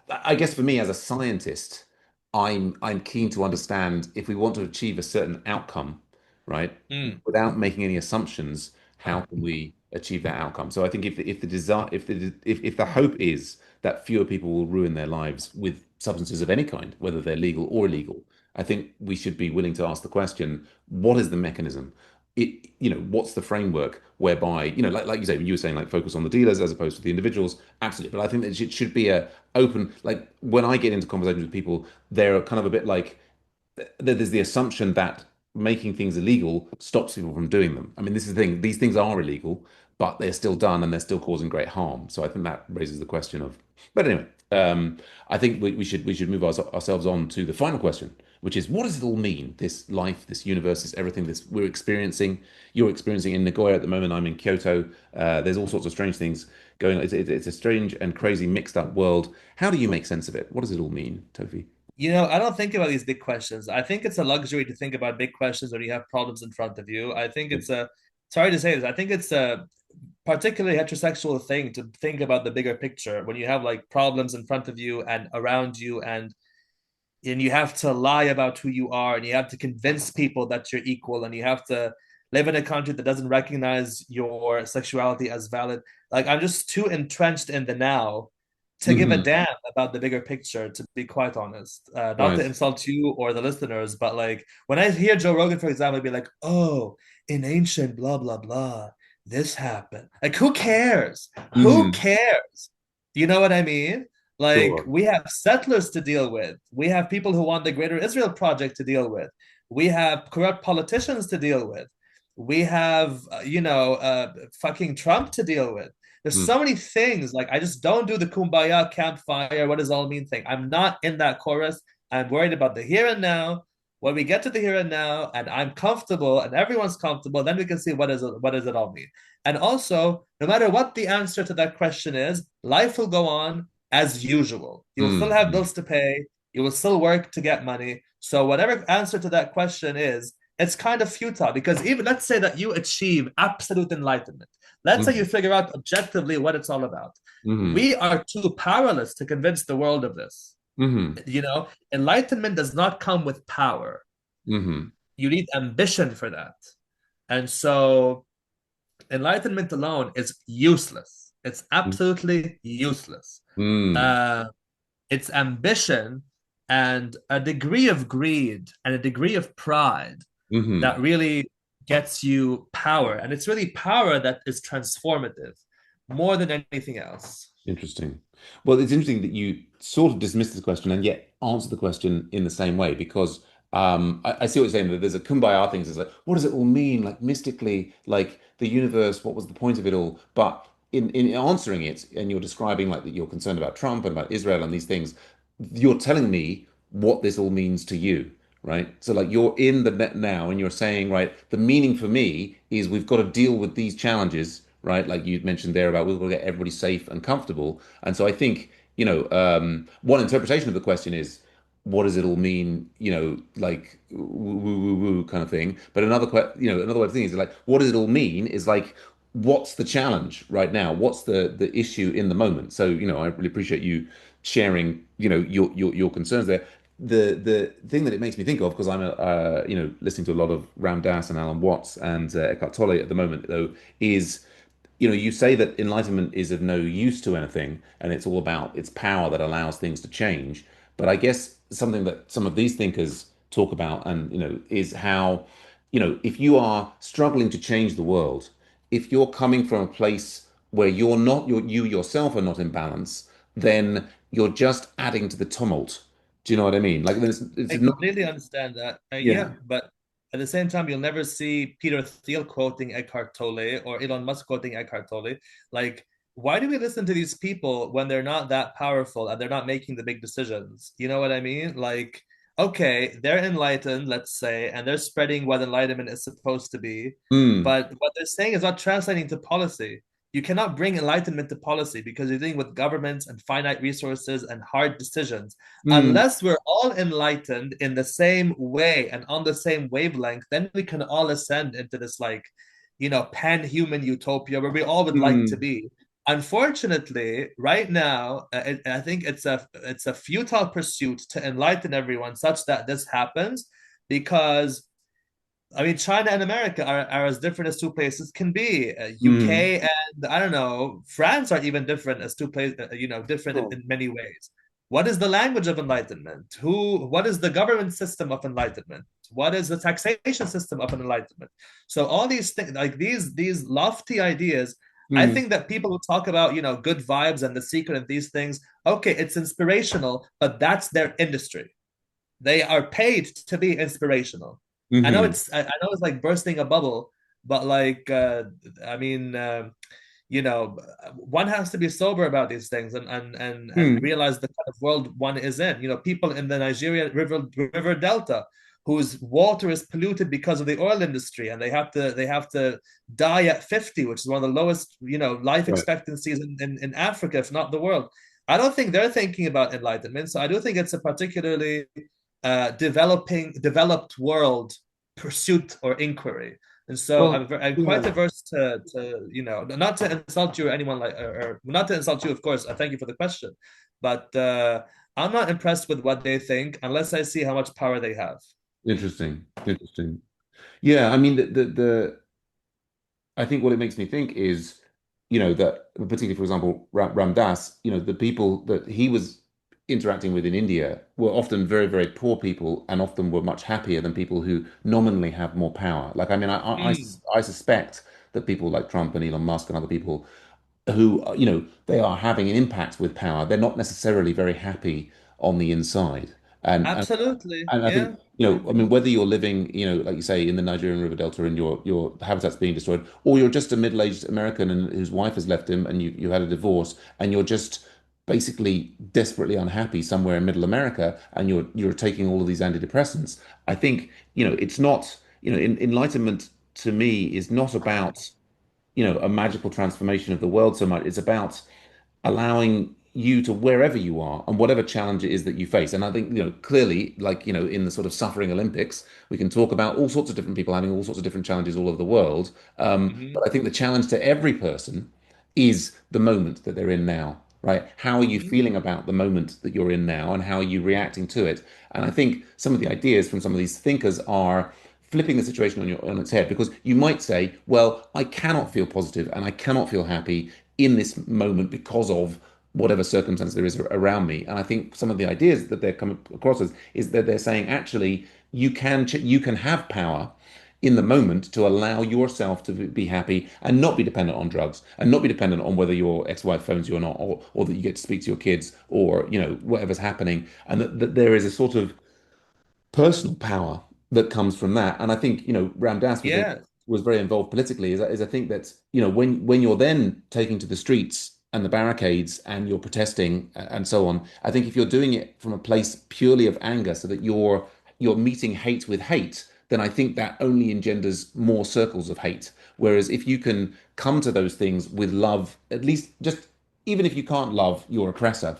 I guess for me as a scientist, I'm keen to understand if we want to achieve a certain outcome, right? mm, Without making any assumptions, how can we achieve that outcome? So I think if the desire if the hope is that fewer people will ruin their lives with substances of any kind, whether they're legal or illegal, I think we should be willing to ask the question, what is the mechanism? What's the framework whereby, like you say, you were saying, like focus on the dealers as opposed to the individuals. Absolutely. But I think that it should be a open, like when I get into conversations with people, they're kind of a bit like, there's the assumption that making things illegal stops people from doing them. I mean, this is the thing. These things are illegal, but they're still done and they're still causing great harm. So I think that raises the question of. But anyway, I think we should move ourselves on to the final question, which is what does it all mean? This life, this universe, this everything this we're experiencing. You're experiencing in Nagoya at the moment. I'm in Kyoto. There's all sorts of strange things going on. It's a strange and crazy mixed up world. How do you make sense of it? What does it all mean, Tofi? I don't think about these big questions. I think it's a luxury to think about big questions when you have problems in front of you. I think it's a, sorry to say this, I think it's a particularly heterosexual thing to think about the bigger picture when you have like problems in front of you and around you, and you have to lie about who you are, and you have to convince people that you're equal, and you have to live in a country that doesn't recognize your sexuality as valid. Like, I'm just too entrenched in the now to give a Hmm. damn about the bigger picture, to be quite honest. Not to Right. insult you or the listeners, but like when I hear Joe Rogan, for example, be like, oh, in ancient blah blah blah, this happened. Like, who cares? Who Hmm. cares? You know what I mean? Like, Sure. we have settlers to deal with. We have people who want the Greater Israel Project to deal with. We have corrupt politicians to deal with. We have, fucking Trump to deal with. There's Hmm. so many things. Like, I just don't do the kumbaya campfire, what does all mean thing. I'm not in that chorus. I'm worried about the here and now. When we get to the here and now, and I'm comfortable, and everyone's comfortable, then we can see what does it all mean. And also, no matter what the answer to that question is, life will go on as usual. You'll still have Hmm. bills to pay. You will still work to get money. So whatever answer to that question is, it's kind of futile, because even let's say that you achieve absolute enlightenment. Let's say you Hmm. figure out objectively what it's all about. Hmm. We are too powerless to convince the world of this. Hmm. Enlightenment does not come with power. Hmm. You need ambition for that. And so enlightenment alone is useless. It's absolutely useless. Hmm. Uh, it's ambition and a degree of greed and a degree of pride Hmm. that really gets you power. And it's really power that is transformative more than anything else. Interesting. Well, it's interesting that you sort of dismiss the question and yet answer the question in the same way because I see what you're saying, that there's a kumbaya thing. It's like, what does it all mean? Like mystically, like the universe, what was the point of it all? But in answering it, and you're describing like that you're concerned about Trump and about Israel and these things, you're telling me what this all means to you, right? So like you're in the net now and you're saying, right, the meaning for me is we've got to deal with these challenges, right? Like you mentioned there about we've got to get everybody safe and comfortable. And so I think, one interpretation of the question is, what does it all mean? Like woo woo woo woo kind of thing. But another way of thinking is like, what does it all mean? Is like, what's the challenge right now? What's the issue in the moment? So, I really appreciate you sharing, your concerns there. The thing that it makes me think of, because I'm listening to a lot of Ram Dass and Alan Watts and Eckhart Tolle at the moment, though, is you say that enlightenment is of no use to anything, and it's all about its power that allows things to change. But I guess something that some of these thinkers talk about, and is how, if you are struggling to change the world, if you're coming from a place where you yourself are not in balance, then you're just adding to the tumult. Do you know what I mean? Like, it's I not, completely understand that. yeah. Yeah, but At the same time, you'll never see Peter Thiel quoting Eckhart Tolle or Elon Musk quoting Eckhart Tolle. Like, why do we listen to these people when they're not that powerful and they're not making the big decisions? You know what I mean? Like, okay, they're enlightened, let's say, and they're spreading what enlightenment is supposed to be, Mm, but what they're saying is not translating to policy. You cannot bring enlightenment to policy because you're dealing with governments and finite resources and hard decisions. mm, Unless we're all enlightened in the same way and on the same wavelength, then we can all ascend into this, like, pan-human utopia where we all would like to mm, be. Unfortunately, right now, I think it's a futile pursuit to enlighten everyone such that this happens, because I mean, China and America are as different as two places can be. mm. UK and I don't know, France are even different as two places, different Sure. in many ways. What is the language of enlightenment? What is the government system of enlightenment? What is the taxation system of enlightenment? So all these things, like these lofty ideas, I Mm, think that people who talk about, good vibes and the secret and these things, okay, it's inspirational, but that's their industry. They are paid to be inspirational. I know hmm. it's like bursting a bubble, but like I mean, one has to be sober about these things and Mm. realize the kind of world one is in. People in the Nigeria River Delta whose water is polluted because of the oil industry, and they have to die at 50, which is one of the lowest life Right. expectancies in Africa, if not the world. I don't think they're thinking about enlightenment. So I do think it's a particularly developed world pursuit or inquiry. And so Well, I'm quite yeah. averse to not to insult you or anyone, like, or not to insult you, of course. I thank you for the question, but I'm not impressed with what they think unless I see how much power they have. Interesting. Interesting. Yeah, I mean the I think what it makes me think is, that particularly, for example, Ram Dass, the people that he was interacting with in India were often very, very poor people and often were much happier than people who nominally have more power. Like, I mean, Mm, I suspect that people like Trump and Elon Musk and other people who, they are having an impact with power. They're not necessarily very happy on the inside. And absolutely, and I think, yeah. I I mean, agree. whether you're living, like you say, in the Nigerian River Delta and your habitat's being destroyed, or you're just a middle-aged American and whose wife has left him and you had a divorce and you're just basically desperately unhappy somewhere in middle America and you're taking all of these antidepressants, I think, it's not, enlightenment to me is not about, a magical transformation of the world so much. It's about allowing you to wherever you are and whatever challenge it is that you face. And I think, clearly, like, in the sort of suffering Olympics, we can talk about all sorts of different people having all sorts of different challenges all over the world. But Hmm. I think the challenge to every person is the moment that they're in now, right? How are you Hmm. feeling about the moment that you're in now and how are you reacting to it? And I think some of the ideas from some of these thinkers are flipping the situation on its head, because you might say, well, I cannot feel positive and I cannot feel happy in this moment because of whatever circumstance there is around me. And I think some of the ideas that they're coming across as is that they're saying, actually, you can have power in the moment to allow yourself to be happy and not be dependent on drugs and not be dependent on whether your ex-wife phones you or not, or that you get to speak to your kids, or whatever's happening, and that there is a sort of personal power that comes from that. And I think, Ram Dass Yeah. was very involved politically. Is I think that, when you're then taking to the streets and the barricades and you're protesting and so on, I think if you're doing it from a place purely of anger, so that you're meeting hate with hate, then I think that only engenders more circles of hate. Whereas if you can come to those things with love, at least, just even if you can't love your oppressor,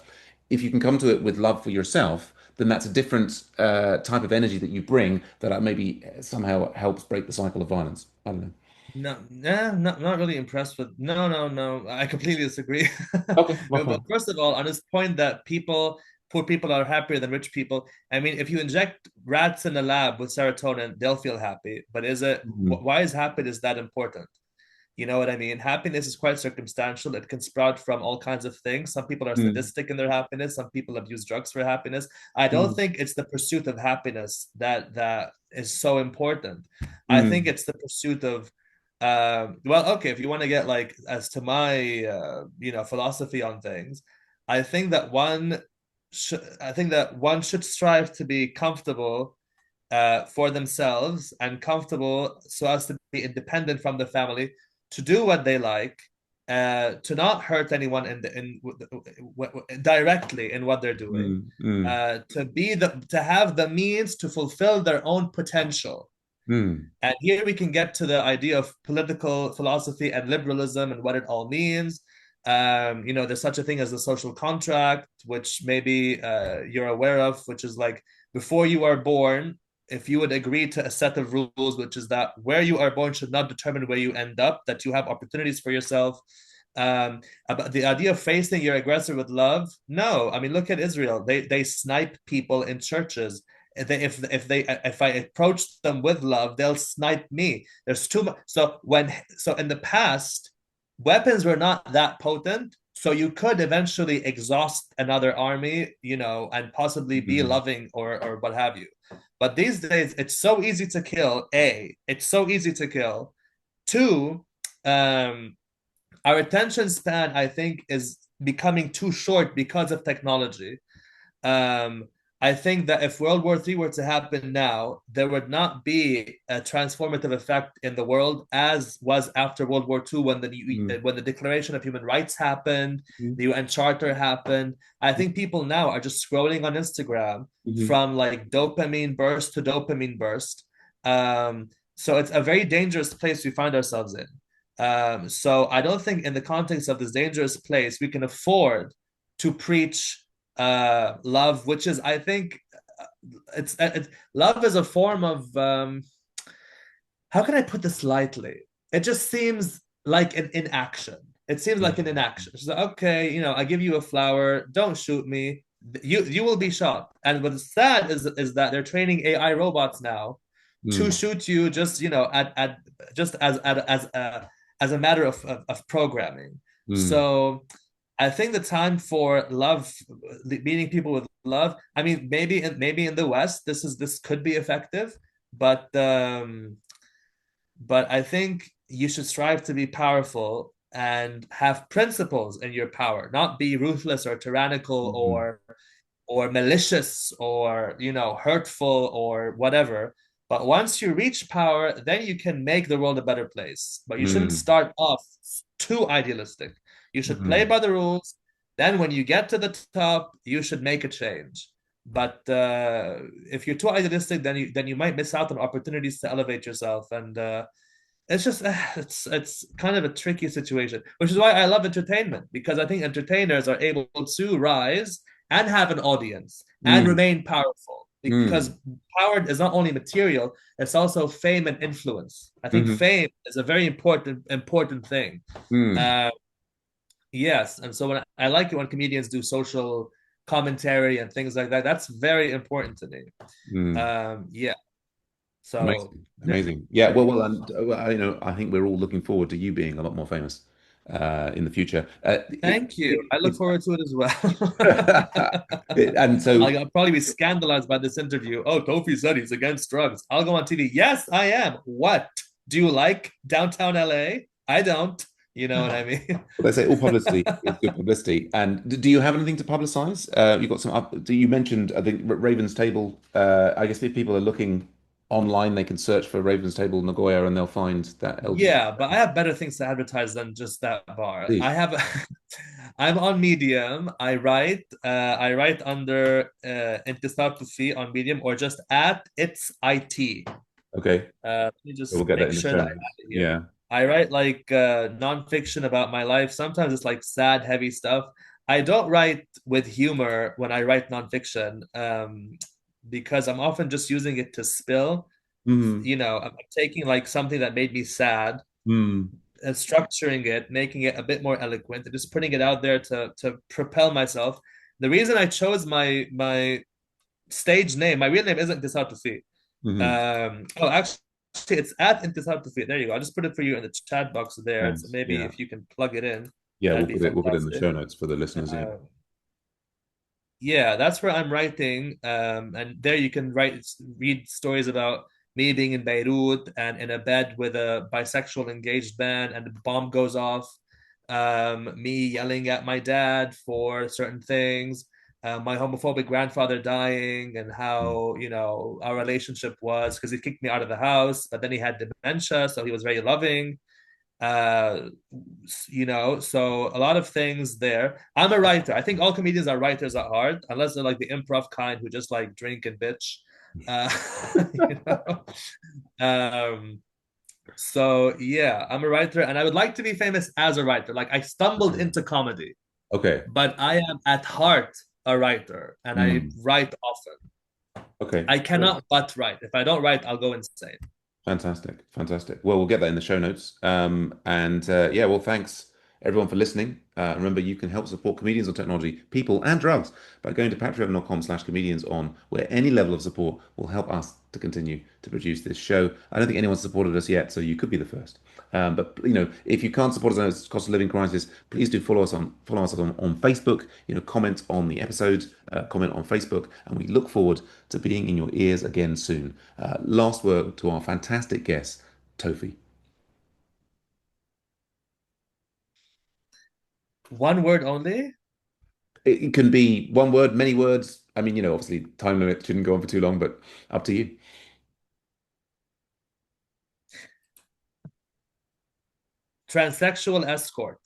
if you can come to it with love for yourself, then that's a different type of energy that you bring that maybe somehow helps break the cycle of violence. I don't know. No, nah, not really impressed with. No, no, no. I completely disagree. Okay, But okay. first of all, on this point that poor people are happier than rich people. I mean, if you inject rats in a lab with serotonin, they'll feel happy. But Mhm. why is happiness that important? You know what I mean? Happiness is quite circumstantial. It can sprout from all kinds of things. Some people are Mm, sadistic in their happiness. Some people abuse drugs for happiness. I don't mm, think it's the pursuit of happiness that is so important. I think mm, it's the pursuit of well, okay, if you want to get like as to my philosophy on things, I think that one should strive to be comfortable for themselves and comfortable so as to be independent from the family, to do what they like, to not hurt anyone directly in what they're doing, mm, mm, to have the means to fulfill their own potential. mm, And here we can get to the idea of political philosophy and liberalism and what it all means. There's such a thing as the social contract, which maybe you're aware of, which is like before you are born, if you would agree to a set of rules, which is that where you are born should not determine where you end up, that you have opportunities for yourself. About the idea of facing your aggressor with love, no. I mean, look at Israel. They snipe people in churches. If I approach them with love, they'll snipe me. There's too much. So in the past, weapons were not that potent, so you could eventually exhaust another army, and possibly be mm, loving or what have you. But these days, it's so easy to kill. It's so easy to kill. Two, um, our attention span, I think, is becoming too short because of technology. Um, I think that if World War III were to happen now, there would not be a transformative effect in the world as was after World War II mm, when the Declaration of Human Rights happened, mm, the UN Charter happened. I think people now are just scrolling on Instagram mm, from like dopamine burst to dopamine burst. So it's a very dangerous place we find ourselves in. So I don't think in the context of this dangerous place we can afford to preach love, which is, I think, love is a form of how can I put this lightly? It just seems like an inaction. It seems like an inaction. She's like, okay, I give you a flower, don't shoot me. You will be shot. And what's sad is that they're training AI robots now to mm, shoot you just at just as a matter of programming. mm, So I think the time for love, meeting people with love. I mean, maybe in the West, this could be effective, but I think you should strive to be powerful and have principles in your power, not be ruthless or tyrannical mm, or malicious or hurtful or whatever. But once you reach power, then you can make the world a better place. But you shouldn't mm, start off too idealistic. You should play mm, by the rules. Then when you get to the top, you should make a change. But if you're too idealistic, then you might miss out on opportunities to elevate yourself. And it's just it's kind of a tricky situation, which is why I love entertainment, because I think entertainers are able to rise and have an audience and mm, remain powerful, because mm, power is not only material, it's also fame and influence. I think mhm, fame is a very important thing. mm, uh, yes, and so when I like it when comedians do social commentary and things like that. That's very important to me. mm. Yeah, so Amazing, amazing. Yeah, there you go. and I think we're all looking forward to you being a lot more famous in the future. Thank you. I look It's forward to it as well. and so I'll probably be scandalized by this interview. Oh, Tofy said he's against drugs. I'll go on TV. Yes, I am. What? Do you like downtown LA? I don't. You know what I mean? they say all publicity is good publicity. And do you have anything to publicize? You've got some up. You mentioned, I think, Raven's Table. I guess if people are looking online, they can search for Raven's Table Nagoya and they'll find that LGBT. Yeah, but I have better things to advertise than just that bar. Please. I'm on Medium. I write under Intesar Tofy on Medium, or just at it's IT. Okay. Let me We'll just get that make in the sure show that I have notes. it here. Yeah. I write like nonfiction about my life. Sometimes it's like sad, heavy stuff. I don't write with humor when I write nonfiction, because I'm often just using it to spill. Mm, I'm taking like something that made me sad mm, and structuring it, making it a bit more eloquent, and just putting it out there to propel myself. The reason I chose my stage name, my real name isn't Intesar Tofy. mm. Actually, it's at Intesar Tofy. There you go. I just put it for you in the chat box there. So Thanks. maybe Yeah. if you can plug it in, Yeah, that'd be we'll put it in the fantastic. show notes for the listeners. Yeah. Uh, yeah, that's where I'm writing. And there you can read stories about me being in Beirut and in a bed with a bisexual engaged man, and the bomb goes off. Me yelling at my dad for certain things. my homophobic grandfather dying and Mm. how, our relationship was because he kicked me out of the house, but then he had dementia, so he was very loving. Uh, so a lot of things there. I'm a writer. I think all comedians are writers at heart, unless they're like the improv kind who just like drink and bitch. Uh, you know? Um, so yeah, I'm a writer and I would like to be famous as a writer. Like I stumbled into comedy, Okay. but I am at heart a writer and I Mm. write often. Okay. I Great. cannot but write. If I don't write, I'll go insane. Fantastic. Fantastic. Well, we'll get that in the show notes. And yeah, well, thanks everyone for listening. Remember, you can help support comedians on technology, people, and drugs by going to patreon.com/comedians on, where any level of support will help us to continue to produce this show. I don't think anyone's supported us yet, so you could be the first. But if you can't support us on this cost of living crisis, please do follow us on Facebook. Comment on the episodes, comment on Facebook, and we look forward to being in your ears again soon. Last word to our fantastic guest, Tofy. One word only. It can be one word, many words. I mean, obviously time limit shouldn't go on for too long, but up to you. Transsexual escort.